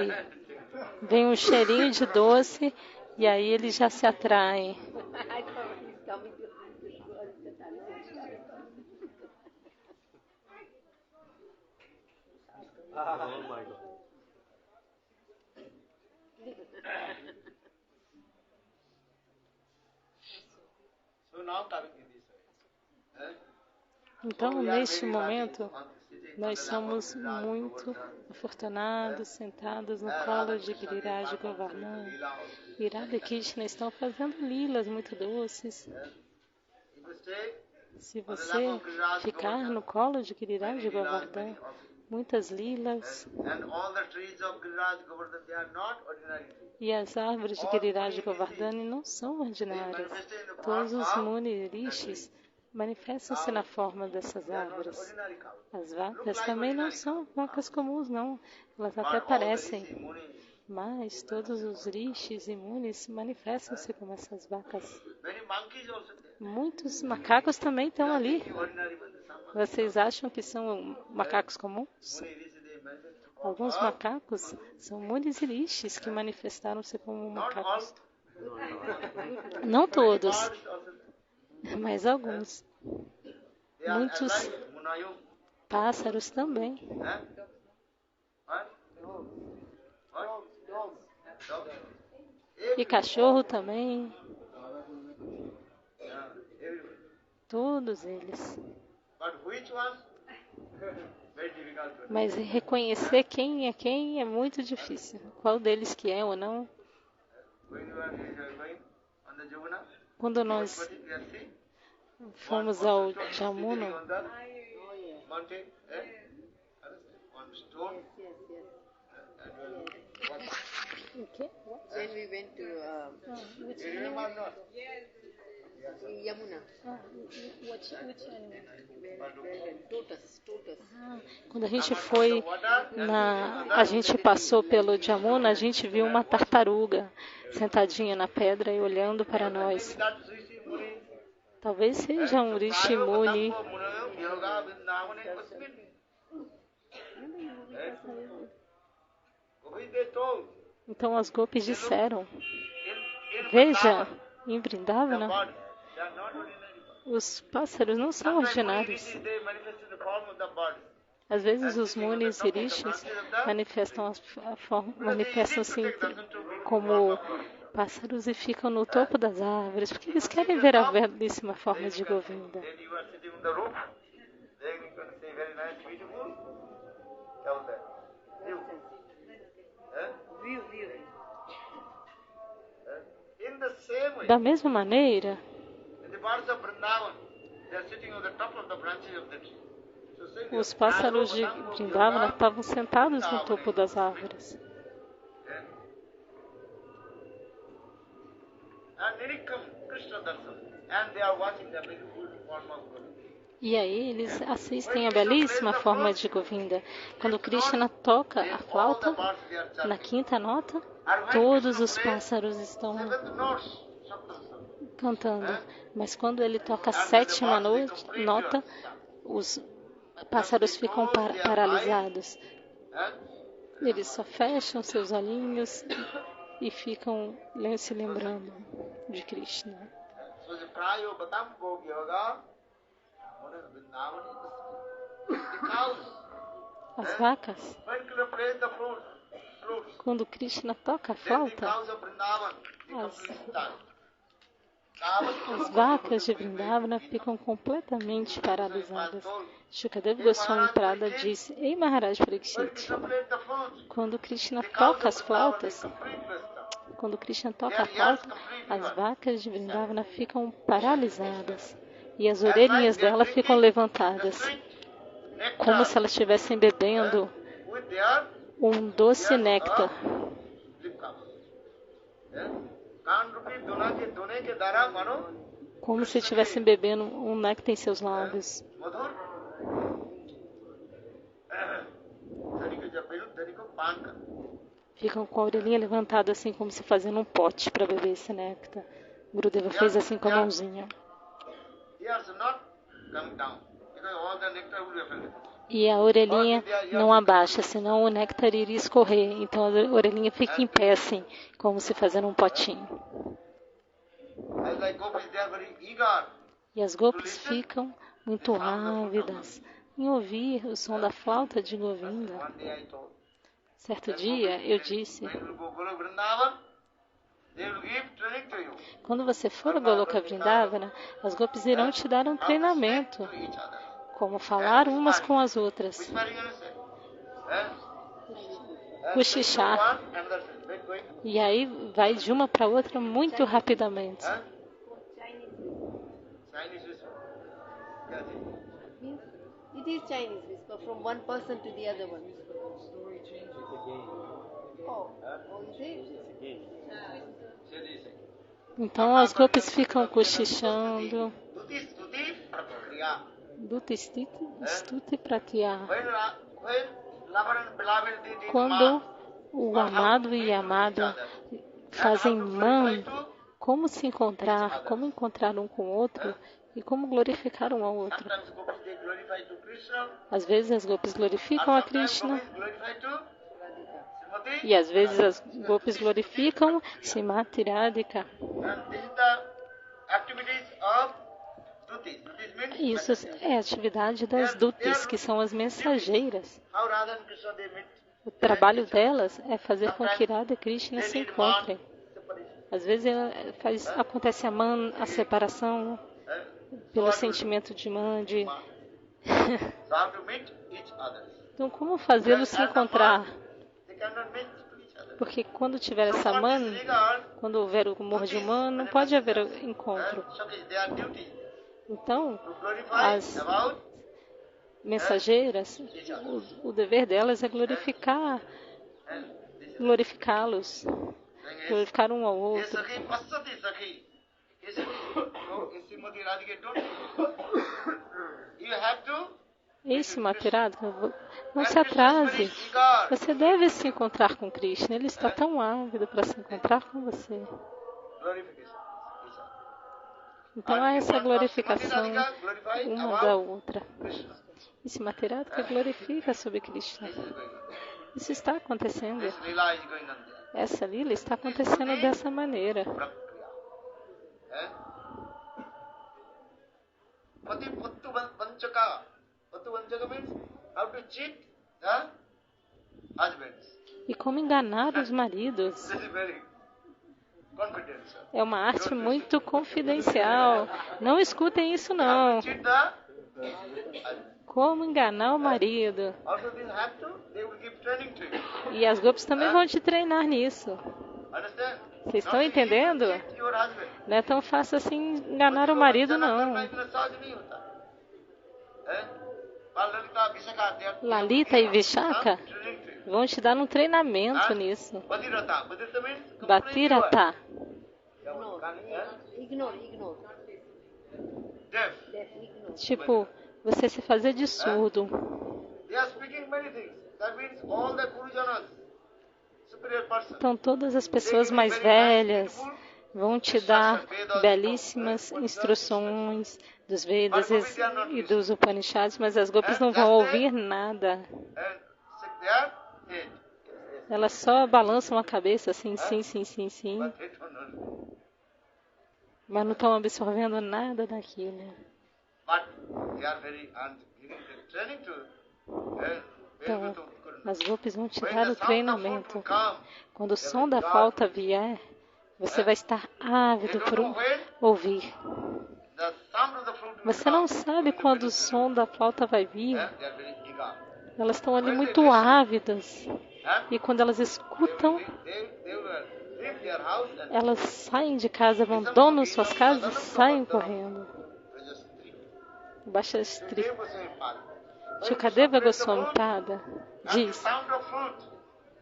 Vem um cheirinho de doce e aí eles já se atraem. Oh my God. So now coming in this way. Então, neste momento, nós somos muito afortunados, sentados no colo de Giriraj Govardhana. E Radha Krishna estão fazendo lilas muito doces. Se você ficar no colo de Giriraj Govardhana, muitas lilas, And all the trees of Giriraj Govardhan, they are not ordinary trees. e as árvores de Giriraj Govardhana não são ordinárias. Todos os Muni Rishis manifestam-se na forma dessas árvores. Ordinary cows. As vacas também não são vacas comuns, não. Elas até parecem. Mas todos os rishis e munis manifestam-se como essas vacas. Many monkeys also there. Muitos macacos também estão ali. Ordinary, but some Vocês acham que são macacos comuns? Muni Rishi, they manifest to Alguns macacos são munis e rishis que manifestaram-se como not all. macacos. Não todos, Birds also, mas alguns. they are Muitos alive. Munayu. pássaros também. What? What? Dogs. E cachorro também. Yeah, everybody. Todos eles. But which one? Very difficult to Mas reconhecer quem é muito difícil. Qual deles que é ou não. When you are going on the Jamuna, Quando nós what you can see? fomos ao Sitting Jamuna, on the mountain, on stone. o quê? When we went to You remember not? Yamuna, tortoise. Quando a gente foi a gente passou pelo Jamuna, a gente viu uma tartaruga sentadinha na pedra e olhando para nós. That Rishi Muni, Talvez seja um Rishi Muni. Yoga Vrindavane Kasmin. Gopis, they told. Então as gopis disseram: In Veja, Vrindavan, em the Vrindavana, birds, they are not ordinary birds. os pássaros não são Sometimes ordinários. Muni Rishi, they manifest in the form of the birds. Às vezes os munis e rishis manifestam-se como pássaros e ficam no topo das árvores, porque eles querem ver a belíssima forma de Govinda. Then you are sitting on the roof, then you can say very nice, beautiful. Tell that. View. In the same way, Da mesma maneira, the birds of Vrindavan, they are sitting on the top of the branches of the tree. So say os pássaros de Vrindavana estavam sentados no topo das árvores. And Nirikam Krishna Darshan, and they are watching the beautiful form of Govinda. E aí eles assistem a belíssima forma de Govinda. Quando Krishna toca a flauta, na quinta nota, todos os pássaros estão Seventh notes, Saptasam. cantando. Mas quando ele toca a sétima nota, os pássaros ficam paralisados. Eles só fecham seus olhinhos e ficam se lembrando de Krishna. So the Prayo Batam Gog Yoga, the cows, as vacas, when Krishna plays the flute, quando Krishna toca a then the flauta, cows of Vrindavan, they completely stand. as vacas de Vrindavana ficam completamente paralisadas. Shukadeva Goswami Prada disse: Ei Maharaj When Parikshit, Krishna plays the flute, quando Krishna the cows toca of as Vrindavan, they flautas, completely stand. quando Krishna toca a flauta, as vacas de Vrindavana ficam paralisadas e as orelhinhas dela ficam levantadas, como se elas estivessem bebendo With their um doce néctar, lip cups. कान रूपी दोने के द्वारा मानो como se estivessem bebendo um néctar em seus lábios. मधुर धनी को जब बेलू धनी को पान कर Ficam com a orelhinha levantada assim, como se fazendo um pote para beber esse néctar. Gurudeva fez assim com a mãozinha. ears not come down because all the nectar will be affected. E a orelhinha não abaixa, senão o néctar iria escorrer. Então a orelhinha fica em pé assim, como se fazendo um potinho. As like gopis, they are very eager. E as gopis ficam muito ávidas em ouvir o som da flauta de Govinda. One day I told, Certo dia eu disse: when you go Guru Vrindavan, they will give training to you. quando você for a Goloka Vrindavana, as gopis irão te dar um treinamento, To each other. como falar umas com as outras, Which one are you going to say? cochichar. One, another say, wait, going. E aí vai de uma para outra muito rapidamente. Chinese whisper. Yes, Means it is Chinese whisper from one person to the other one. Oh, is it? Então as gopis ficam cochichando. Stuti Prakriya. Stuti Pratya. When lover and beloved they did Quando o amado e a amada fazem man, como se encontrar, como encontrar um com o outro e como glorificar um ao outro. sometimes gopis they glorify to Krishna, Às vezes as gopis glorificam a Krishna gopis glorify to Srimati. e às vezes as gopis glorificam Srimati Radhika. And this is the activities of Dutis. Dutis means Isso é a atividade das dutis, que são as mensageiras. how Radha and Krishna they meet. O trabalho delas é fazer com que Radha e Krishna se encontrem. Às vezes acontece a separação pelo sentimento de man, de... So how to meet each other. Então, como fazê-los se encontrar? They cannot meet each other. Porque quando tiver essa man, quando houver o amor de man, não pode haver encontro. So they are duty Então, to glorify as about mensageiras, o dever delas é glorificá-los, glorificar um ao Ye outro. Sakhi Pasati Sakhi. Ye Sakhi. So, Srimati Radhika don't. You have to. Ei, Srimati Radhika, não se atrase. Você deve se encontrar com Krishna. Ele está tão ávido para se encontrar com você. Glorification. Então há essa glorificação Glorify uma da about outra. Krishna. E Srimati Radhika glorifica sobre Krishna. Isso está acontecendo. This lila is going on there. Essa lila está acontecendo dessa maneira. Prakriya. Pati Pattu Vanchaka. Pattu Vanchaka means how to cheat the husbands. E como enganar os maridos. This is very confidential. É uma arte muito confidencial. Não escutem isso, não. Cheat the husband. Como enganar o marido. Also this have to, they will give training to you. E as gopis também vão te treinar nisso. Understand? Vocês estão entendendo? Cheat your husband. Não é tão fácil assim enganar o marido, não. Lalita e Vishaka vão te dar um treinamento nisso. Bhatirata. Ignore. Deaf, ignore. Tipo, você se fazer de surdo. They are speaking many things. That means all the Gurujanas, superior person. Então todas as pessoas mais velhas vão te dar belíssimas instruções dos Vedas e dos Upanishads, mas as gopis não vão ouvir nada. And sit there, head. Elas só balançam a cabeça assim, sim, sim, sim, sim, But they don't know. mas não estão absorvendo nada daquilo. But they are very and giving the training to very Então, good As golpes vão te When dar the o sound of treinamento. flute will come, Quando o som da flauta vier, você vai estar ávido por ouvir. the sound of the flute will Você não come. sabe quando o som da flauta vai vir. They are very eager. Elas estão ali muito ávidas. E quando elas escutam, They will leave their house and elas saem de casa, abandonam suas casas e saem correndo. Baixa Shri Shukadeva Goswami Pada diz: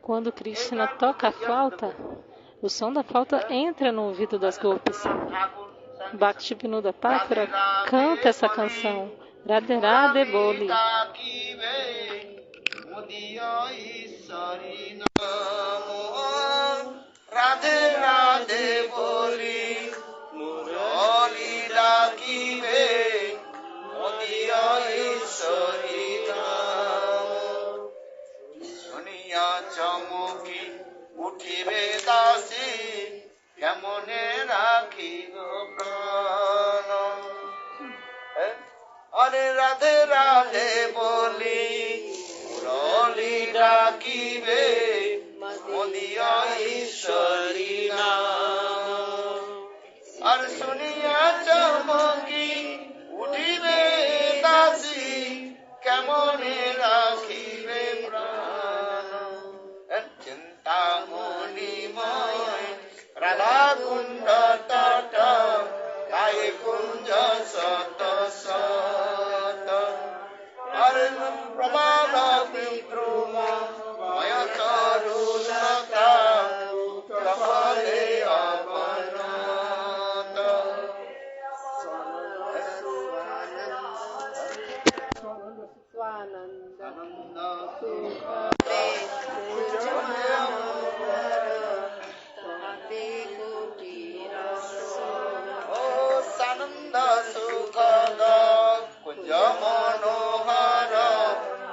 quando Krishna toca a flauta, o som da flauta entra no ouvido das golpes. Bhaktivinoda Thakura canta essa canção. Radhe Radhe Boli. Radhe Radhe Boli Murali Dakive Modiya Ishari Naam Suniya Chamuki Uthibe Dasi Kemone Rakhibo Prana Are Radhe Radhe Boli Murali Dakive Modiya Ishari Naam Ar Suniya Chamuki Uthibe Dasi Kemone Rakhibe Prana Chintamoni Moy Radha Kunda Tata Kai Kunja Sata Sata Arnam Pramana Vikruma Maya Karunata Kapale Avanata Swananda Sukha O Sananda Sukhada Kunja Manohara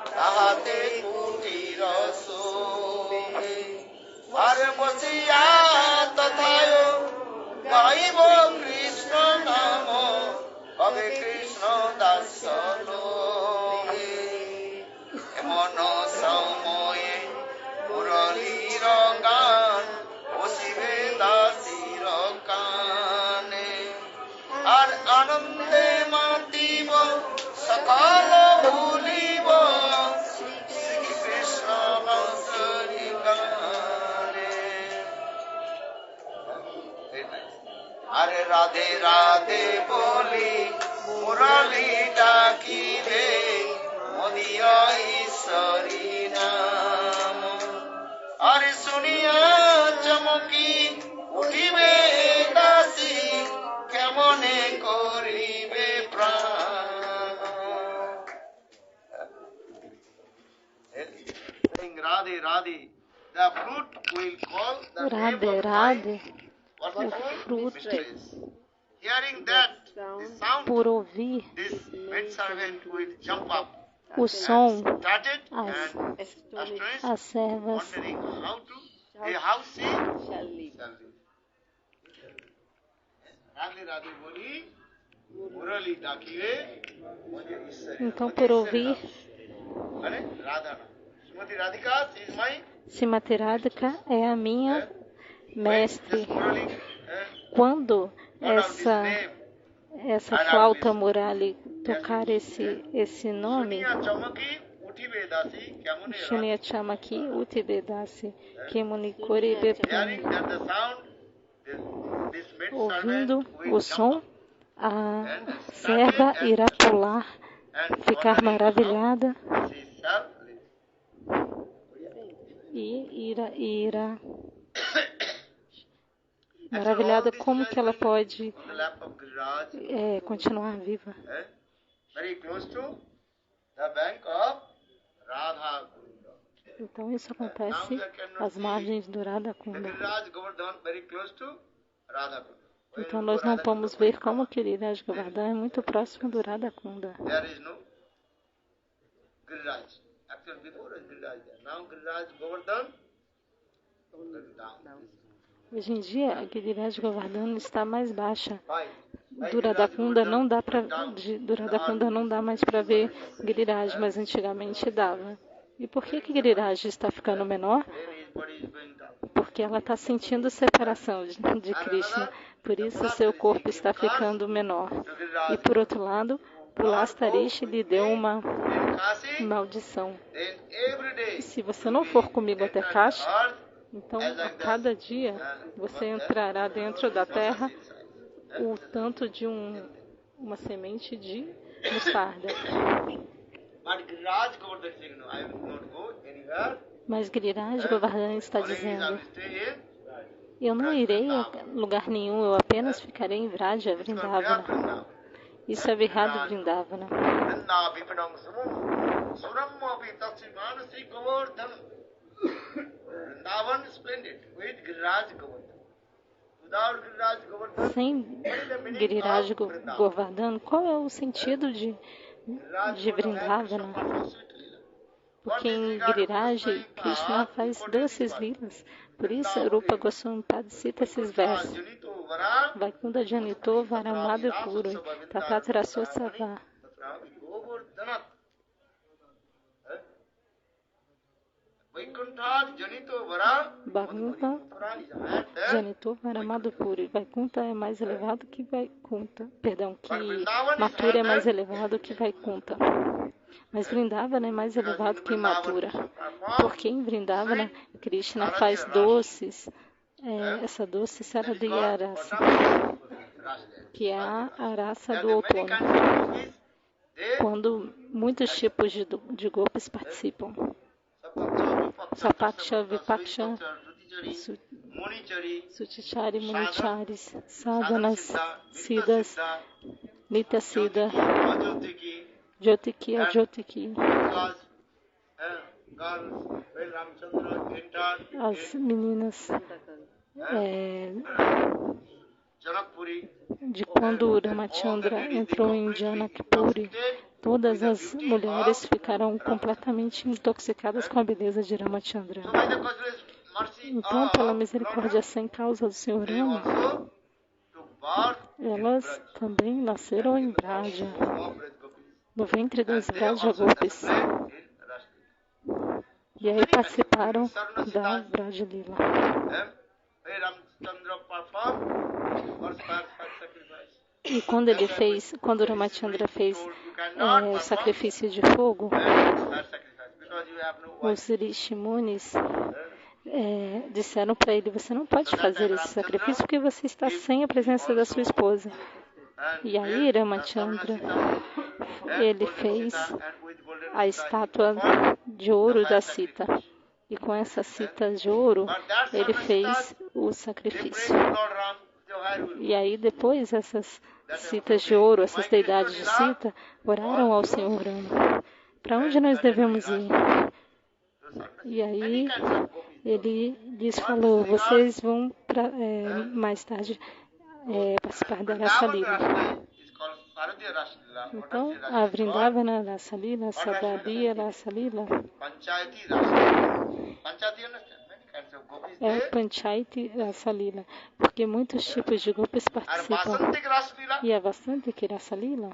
Tahate Kutira Sohe Are Basiya Tathayo Gaibo Krishna Namo Ave Krishna Dasano Emono Samoye Murali Rangan Osive Dasi Rakane Ar Anande Mativo Sakala Bhulivo Sri Krishna Vasari Gane Very nice. Are Radhe Radhe Boli Murali Dakive Modiya Ishari Naam Are Suniya Chamuki Uthibe Dasi Kemone Koribe Prana Saying Radhe Radhe the flute will call the name Radhe of Radhe, my fruit. mistress. Hearing that the sound, por ouvir this maidservant will jump up o som, started as, and astonished, as servas wondering how she shall leave. Radhe Radhe Boli Murali Dakive Mujhe Ishari. então por ouvir Radha. Srimati Radhika is my Srimati Radhika é a minha mestre. this Murali Quando got out this name. essa flauta Murali tocar esse nome, Suniya Chamaki Uthibe Dasi Kyamune Shunya Chamaki Utibedasi Kemuni Koribepani. Hearing that the sound, this Ouvindo maidservant will o jump som, up a serva irá pular, and ficar wondering maravilhada how she shall live. e irá maravilhada como que ela pode On the lap of Giriraj, continuar viva. very close to the bank of Radha Kunda. Então isso acontece às margens do Radha The Kunda. Giriraj Govardhan very close to Radha Kunda. When Então you nós go não Radha vamos Kunda, ver como que Giriraj Govardhan é muito próximo do Radha Kunda. there is no Giriraj. Actually before is Giriraj there. Now Giriraj Govardhan down. Hoje em dia, a Giriraj Govardhan está mais baixa. Why? Do Radha Kunda não dá mais para ver Giriraj, mas antigamente dava. E por que Giriraj está ficando menor? then his body is going down. Porque ela está sentindo separação de Krishna. Por isso seu corpo está ficando menor. E por outro lado, Pulastarish lhe deu uma In Kashi, maldição. then every day, Se você não for comigo até Kashi, earth, então a cada dia você entrará dentro da terra o tanto de uma semente de mostarda. but Giriraj Govardhan is saying, no, I will not go anywhere. Mas Giriraj Govardhan está Only I dizendo: will stay in eu não irei a lugar nenhum, eu apenas ficarei em Vraja, Vrindavana. Vrindavan. Isso é Virrado Vrindavana. Vrinda Vipadam Sumum, Suram Api Tatsiman Sri Govardhan. Vrindavan is splendid with Giriraj Govardhan. Without Giriraj Govardhan, Sem what is the meaning Giriraj of Vrindavan? Govardhan, qual é o sentido de Vrindavana? Porque em Giriraj, Krishna faz doces lilas. Por isso, Rupa Goswami Pad cita esses versos. Vaikunda Janito Varamado Puro, Tapatrasosava. Vaikuntha Janito Varamado Puro. Vaikuntha é mais elevado que Vaikuntha. Perdão, que Mathura é mais elevado que Vaikuntha. Mas Vrindavana é mais elevado que Mathura. Porque em Vrindavana, Krishna faz doces, essa doce Saradiya Rasa, que é a raça do outono, quando muitos tipos de golpes participam. Sapaksha, Vipaksha, Sutichari, Municharis, Sadhanas, Siddhas, Nitya Siddha, Jyotiki, Ajyotiki. As meninas de quando Ramachandra entrou em Janakpuri, todas as mulheres ficaram completamente intoxicadas com a beleza de Ramachandra. Então, pela misericórdia sem causa do Senhor Rama, elas também nasceram em Vraja, no ventre das Vraja Gopis. E aí participaram da Vraja Lila. E quando Ramachandra fez o sacrifício de fogo, os Rishimunis disseram para ele: você não pode fazer esse sacrifício porque você está sem a presença da sua esposa. E aí Ramachandra, ele fez a estátua de ouro da Sita. E com essa Sita de ouro, ele fez o sacrifício. E aí depois essas citas de ouro, essas deidades de Sita, oraram ao Senhor Rama: para onde nós devemos ir? E aí ele falou: vocês vão mais tarde participar da Rasa Lila. Então, a Vrindavana Rasa Lila, Sadadiya Rasa Lila, é Panchayati Rasa Lila, porque muitos tipos de gopis participam. E a Vasantika Rasa Lila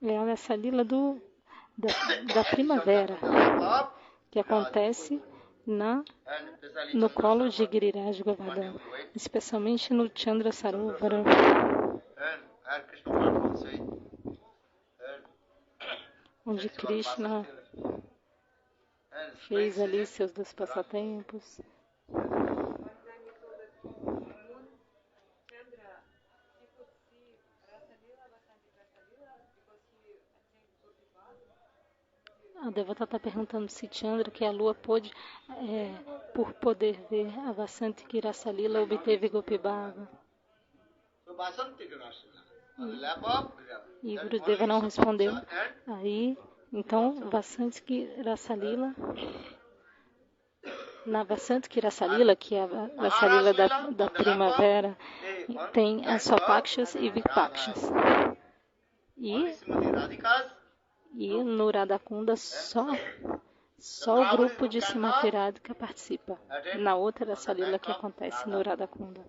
é a Rasa Lila da primavera, que acontece no colo de Giriraj Govardhan, especialmente no Chandra Sarovara, onde Krishna fez ali seus 2 passatempos. A Devata está perguntando se Chandra, que a lua pôde, por poder ver a Vasantika Rasa Lila, obteve Gopibhava. E Gurudeva não respondeu. Aí, então, Vasantika Rasa Lila, na Vasantika Rasa Lila, que é a Rasa Lila da primavera, tem as Swapakshas e Vipakshas. E no Radhakunda só o grupo de Srimati Radhika participa. Na outra Rasa Lila que acontece no Radhakunda,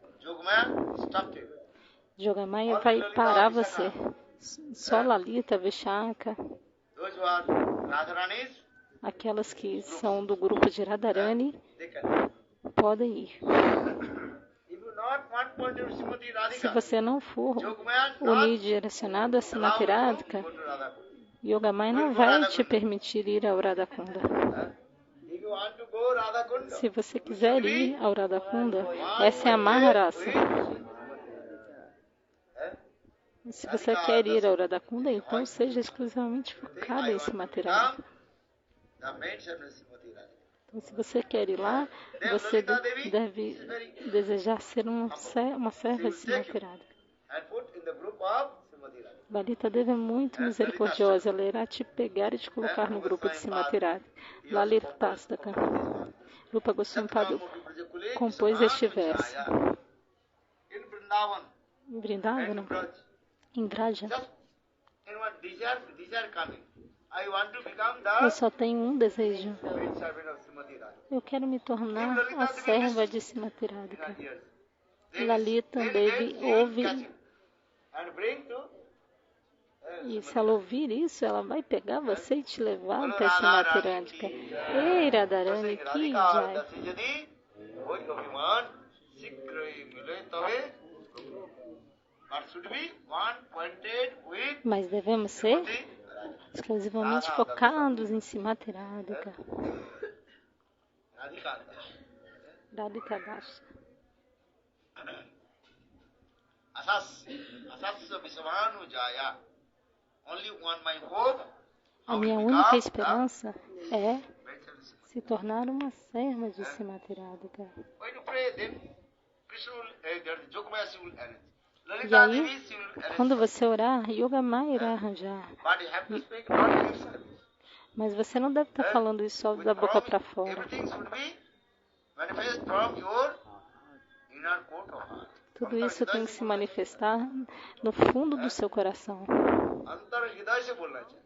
Jogamaya vai parar você. Só Lalita, Vishaka, Radharani's, aquelas que são do grupo de Radharani they can. podem ir. If you not want to do Srimati Se Radhika, você não for Yogamaya unidirecionado a Srimati Radhika, go to Radha. Yogamaya não vai te permitir ir ao Radhakunda. If you want to go Radha Kunda, Se você quiser ir ao Radhakunda, essa é a Maharasa. Se você quer ir ao Radhakunda, então seja exclusivamente focado em Srimati Radhika. the maid servant Srimati Radhika. Então, se você quer ir lá, você deve desejar ser uma serva de Srimati Radhika. And put in the group of Srimati Radhika. Lalita Deva é muito misericordiosa, ela irá te pegar e te colocar no grupo de Srimati Radhika. Lalita Tastaka. Rupa Goswami Padu compôs este verso. In Vrindavan, Em Vrindavana, em Vraja, just in one desire coming. I want to become eu the só tenho um desejo. maid servant of Srimati Radhika. Eu quero me tornar a serva de Srimati Radhika. Yes. Lalita Devi ouve, And bring to e se ela ouvir isso, ela vai pegar você e te levar até Srimati Radhika. Ei, Radharani, que jai. Dasijani, oi Abhiman, Sikrai Mile Tave, but should be one pointed with Mas devemos ser Srimati exclusivamente focados em Srimati Radhika. Radhika. Radhika Dasha. Asasya Visvanu Jaya. Only one my hope. A minha única esperança é se tornar uma serva de Srimati Radhika. When you pray, then Krishna will, Yogamaya will arrange. E Lalita aí, Devi she will arrange. quando você orar, Yogamaya irá arranjar. But you have to speak not in yourself. Mas você não deve estar falando isso só da boca para fora. Everything should be manifest from your inner court of heart. Tudo isso tem que se manifestar no fundo do seu coração. अंतर हृदय से बोलना चाहिए.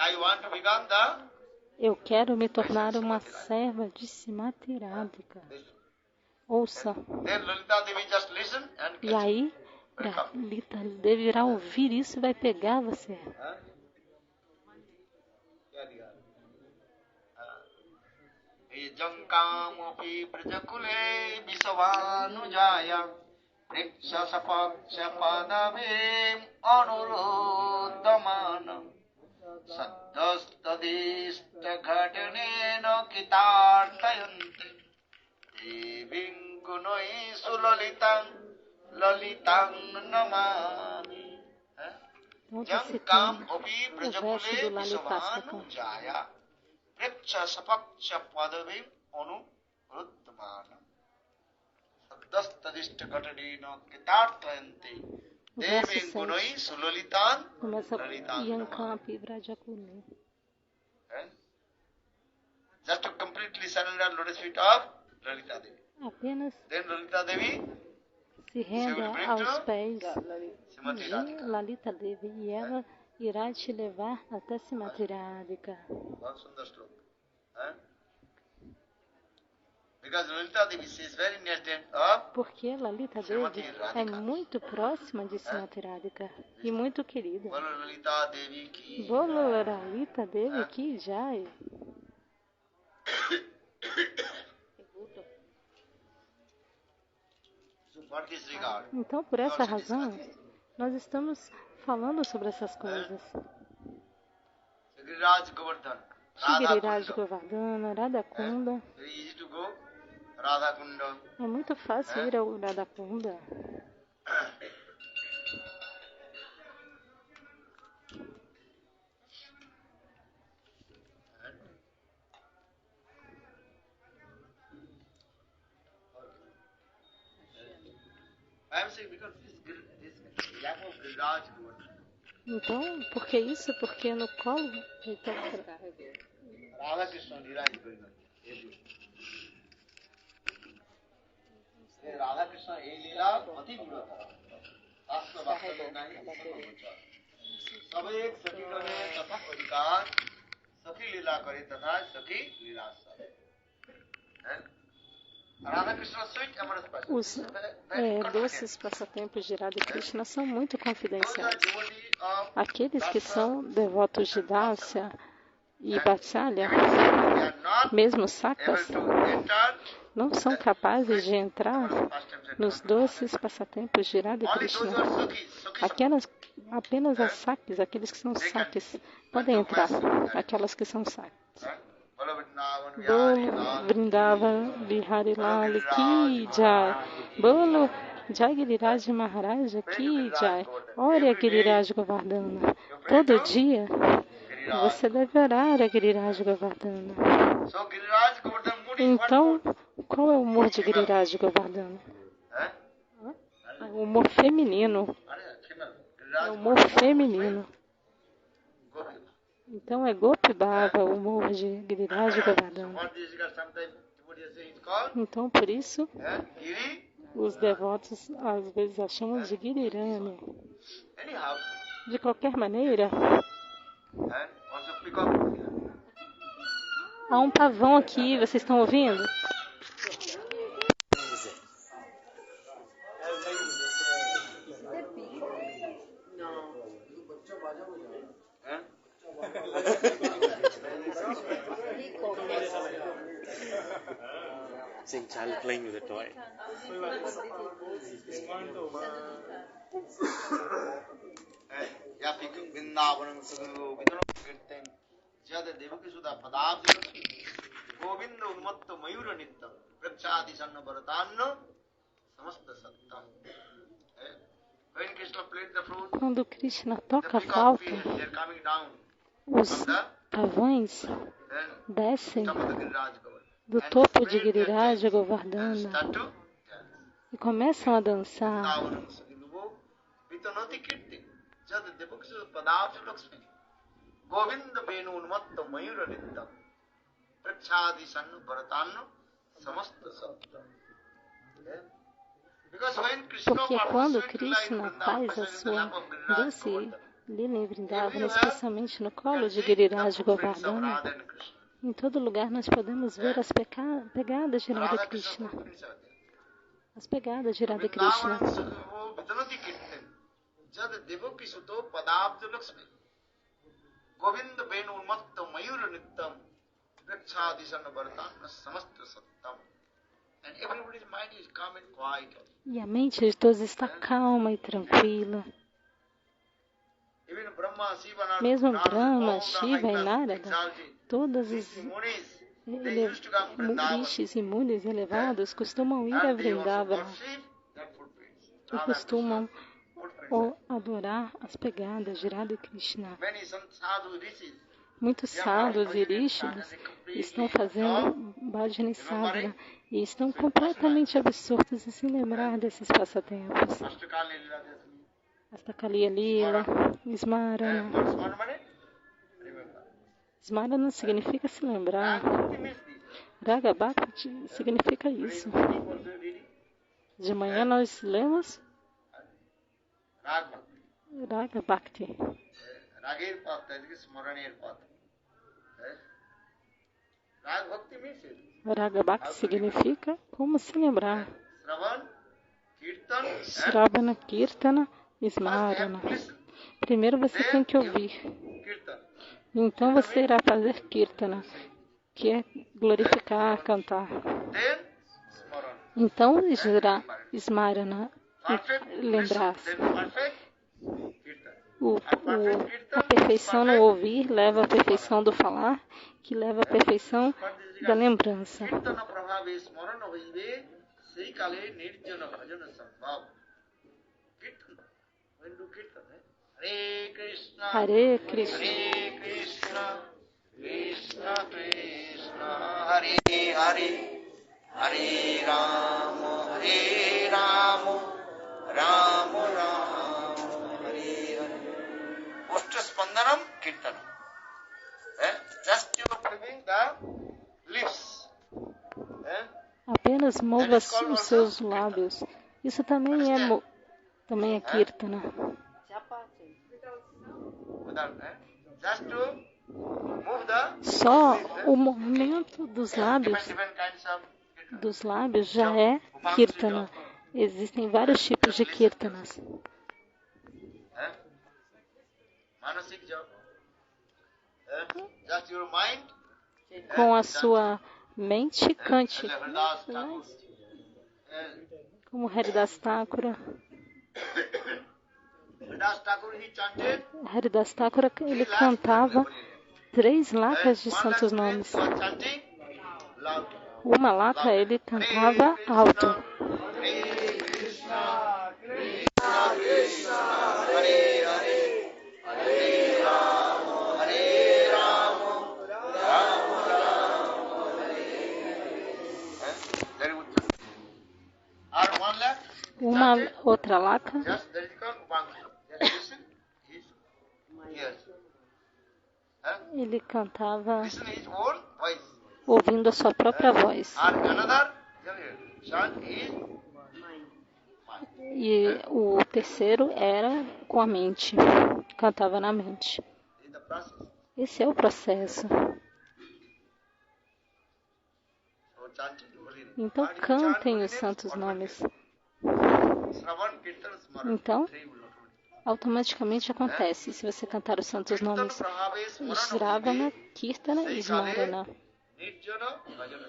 I want to become the Eu quero me tornar uma serva de Srimati Radhika. Ouça. then Lalita Devi just listen and E aí, Lalita deverá ouvir isso e vai pegar você. जंकामपि प्रजकुले विश्वानुजाय वृक्षसपक्षपदवीम् अनुरुद्धमानम् सद्यस्तदिष्टघटनेन कितार्थयन्ति देवीं गुणैः सुललितां ललितां नमामि जंकामपि प्रजकुले विश्वानुजाय वृक्षसपक्षपदवीम् अनुरुद्धमानम् सद्यस्तदिष्टघटनेन कितार्थयन्ति देवीं गुणैः सुललितां Começa ललितां Yankampi Vrajakuni. Just to completely surrender lotus feet of Lalita Devi. Apenas Then Lalita Devi, se renda aos pés Srimati de Radhika. Lalita Devi e ela irá te levar até Srimati Radhika. बहुत सुंदर श्लोक. Because Lalita Devi she is very near to of Porque Lalita Devi é muito próxima de Srimati Radhika e muito querida. Bolo Lalita Devi ki. Bolo Lalita Devi que jai. So for this regard, Então, por essa razão, nós estamos falando sobre essas coisas. Giriraj Govardhan, Radha Giriraj Kunda. Govardhana, Radhakunda. Very easy to go. Radha Kunda. É muito fácil ir ao Radhakunda. I am saying because this lack of Giriraj Govardhan. Então, por que isso? Porque no colo... Então, Radha Krishna Giriraj Govardhan. Radha कृष्ण ये लीला अति गुणकर वास्तव वास्तव नहीं सब एक सखी करे तथा अधिकार सखी लीला करे तथा सखी लीला सब राधा कृष्ण स्वीट अमृत os doces passatempos de Radha Krishna são muito confidenciais. of Aqueles que Dasa são devotos de Dasya e Vatsalya, they are not mesmo able sakas, to enter não são capazes de entrar nos doces passatempos. passatempos de Radha Only Krishna. those who are Sakis, Apenas as sakis, aqueles que são sakis, podem entrar. Aquelas que são sakis. Bolo Vrindavan Bihari Lal Ki Jai. Bolo Jai Giriraj Maharaja Ki Jai. Ore a Giriraj Govardhana. Todo dia você deve orar a Giriraj Govardhana. So Giriraj Govardhan mood is what Então, mood? qual é o humor de Giriraj Govardhana? Eh? O humor feminino. É o humor feminino. Gopi. Então é Gopi Baba, o humor de Giriraj So Govardhana. what this guy sometimes devotees say is called Então, por isso, Giri. os devotos às vezes a chamam de Girirani. Anyhow, De qualquer maneira, and also pick up. há um pavão aqui, vocês estão ouvindo? Same child playing with a toy. या फिर वृंदावन सुगो विदुर कीर्तन जद देवकी सुधा पदाब्ज लक्ष्मी गोविंद उन्मत्त मयूर नित्य वृक्षादि सन्न भरतान्न समस्त सत्तम. When Krishna played the flute, Quando Krishna the toca a peacock flauta, feet, they are coming down os from the pavões then descem top of the Giriraj Govardhan. do And topo they de spread their Giriraj chest and Govardhana start to dance. e começam a dançar. Vrindavanam suginuvo vitanoti kirti jad devaksu padabju lakshmi govinda venu unmatta mayura nittam prakshadi sannu bharatannu samasta sattam. Because when Krishna Porque quando performs sweet life Krishna Vrindavan, faz a especially in the sua lap of Giriraj doce Govardhan, lila em Vrindavana, everywhere especialmente no you colo can de see the Giriraj footprints of Govardhana, Radha and Krishna. em todo lugar nós podemos ver as pegadas de Radha Radha Krishna. Krishna footprints are there. As pegadas de Radha Krishna. Vrindavanam suginuvo vitanoti kirti jad devaki suto padabju lakshmi govinda venu unmatta mayura nittam prakshadi sannu bharatannu samasta sattam. And everybody's mind is calm and quiet. E a mente de todos está calma e tranquila. Even Brahma, Shiva, Narada, Mesmo Narada, Brahma, all the Shiva e high-class Narada, exalted todos os rishis, munis, they used to come to Vrindavan. rishis e munis elevados costumam ir a And they also Vrindavana worship that footprints. e Radha costumam Krishna footprints. adorar as pegadas de Radha Krishna. Many sadhu rishis, Muitos sadhus e rishis estão fazendo bhajana e sadhana e estão completamente absortos em se lembrar desses passatempos. Ashtakali Lila Desmi. Astakaliya Lila, Smarana. And what's one money? Remember. Smarana significa se lembrar. And what means this? Raga Bhakti significa isso. De manhã nós lemos Rag Bhakti. Raga Bhakti. Ragir path, that is Smaranir path. Rag Bhakti means it. Raga Bhakti significa como se lembrar. Shravan, Kirtan, and Shravana, Kirtana, first they have Smarana. to listen. Primeiro você tem que ouvir. Kirtan. Então você irá fazer Kirtana, que é glorificar, cantar. Then Smaran. Então irá Smarana, Perfect lembrar-se. listen, then perfect Kirtan. A perfeição no ouvir leva à perfeição do falar, que leva à perfeição da lembrança. Kirtana prabhave smarana hoibe, sei kale nirjana bhajana sambhav. Kirtan. When do Kirtan? Hare Krishna. Hare Krishna. Hare Krishna. Krishna Krishna. Hare Hare. Hare Rama. Hare Rama. Rama Rama. Hare Hare. Oshta Spandanam Kirtanam. Just you are moving the lips. Apenas mova os seus lábios. Isso também é Kirtana. Without, just to move the Só o movimento dos lábios, different kinds of já é Kirtana. Existem vários tipos de Kirtanas. Manasik japa. Just your mind. Com a sua mente, cante. Haridas Thakur. Como Haridas Thakura. Haridas Thakur, he chanted. Haridas Thakura, ele cantava 3 latas de santos nomes. Chanting loud. Uma lata ele cantava alto. Hare Krishna, Krishna Krishna, Hare Hare, Hare Rama, Hare Rama, Rama Rama, Hare. Very good. Or one left. Uma outra lata. Just there is one. Just listen. Yes. Ele cantava Listen his own voice. ouvindo a sua própria voz. Or another chant is E o terceiro era com a mente. Cantava na mente. in the process. Esse é o processo. So chanting holy name. Então Or you chant cantem holy os names santos nomes. automatically. Shravan, Kirtan, Smaran. Então, Three will automatically. automaticamente acontece se você cantar os santos Kirtan, nomes. Prabhave, Smaran, Shravana, Kirtana e Seikale, Smarana. Nirjana, Bhajana.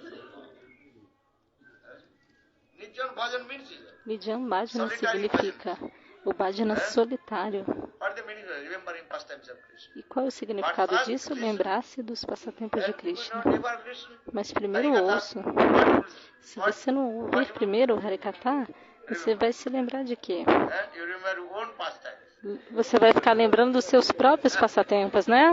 Nirjana, Bhajan means Nidjan Bhajana significa o Bhajana solitário. what the meaning is remembering pastimes of Krishna. E qual é o significado disso? Lembrar-se dos passatempos de And if you Krishna. don't remember Krishna, Mas primeiro Harikatha, ouço. what Se você não ouvir primeiro o Harikatha, você vai se lembrar de quê? and you remember your own pastimes. Você vai ficar lembrando dos seus próprios passatempos, né?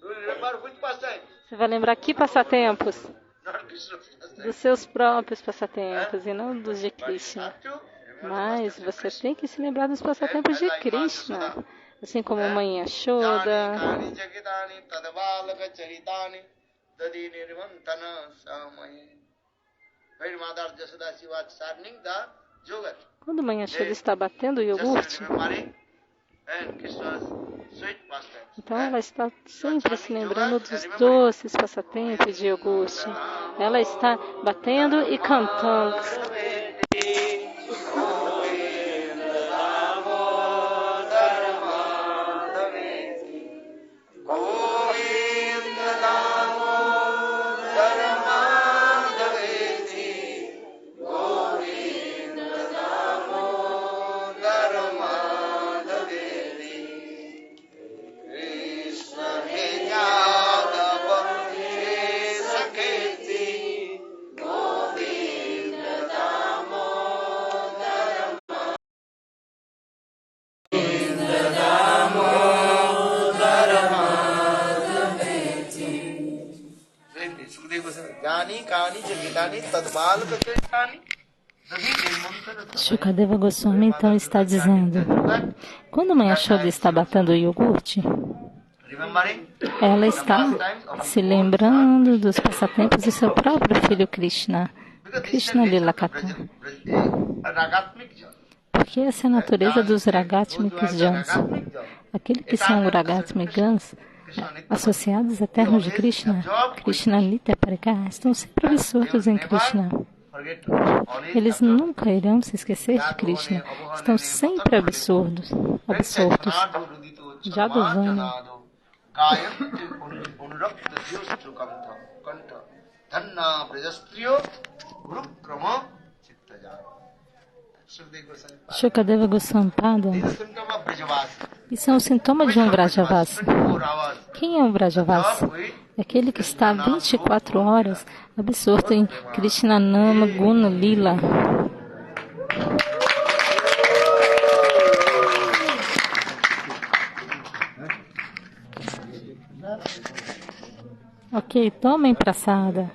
You will remember which pastimes? Você vai lembrar que passatempos? Not Krishna's pastimes. Dos seus próprios passatempos e não dos de But you Krishna. have to remember Mas the pastimes of você Krishna. tem que se lembrar dos passatempos de Krishna. Assim como Mãe Yashoda, Jani jagitani tadvalaka charitani dadi nirvantana samaye. When Mother Jashoda she was churning the yogurt, quando Mãe Yashoda está batendo o just iogurte, remembering and Krishna's sweet pastimes. então ela está sempre se lembrando dos doces passatempos de iogurte. Ela está batendo e cantando. Shukadeva Goswami então está dizendo, quando Mãe Yashoda está batendo o iogurte, ela está se lembrando dos passatempos do seu próprio filho Krishna, Krishna Lila Katha. Porque essa é a natureza dos Ragatmik Jans. Aqueles que são Ragatmik Jans, associados eternos de Krishna, Krishna Nitya Parika, estão sempre absortos em Krishna. Eles nunca irão se esquecer de Krishna. Estão sempre absortos. Jadovani. Shukadeva Goswami Pada. Isso é um sintoma de um Vrajavasi. Quem é um Vrajavasi? É aquele que está 24 horas absorto em Krishna Nama Guna Lila. Ok, tomem praçada.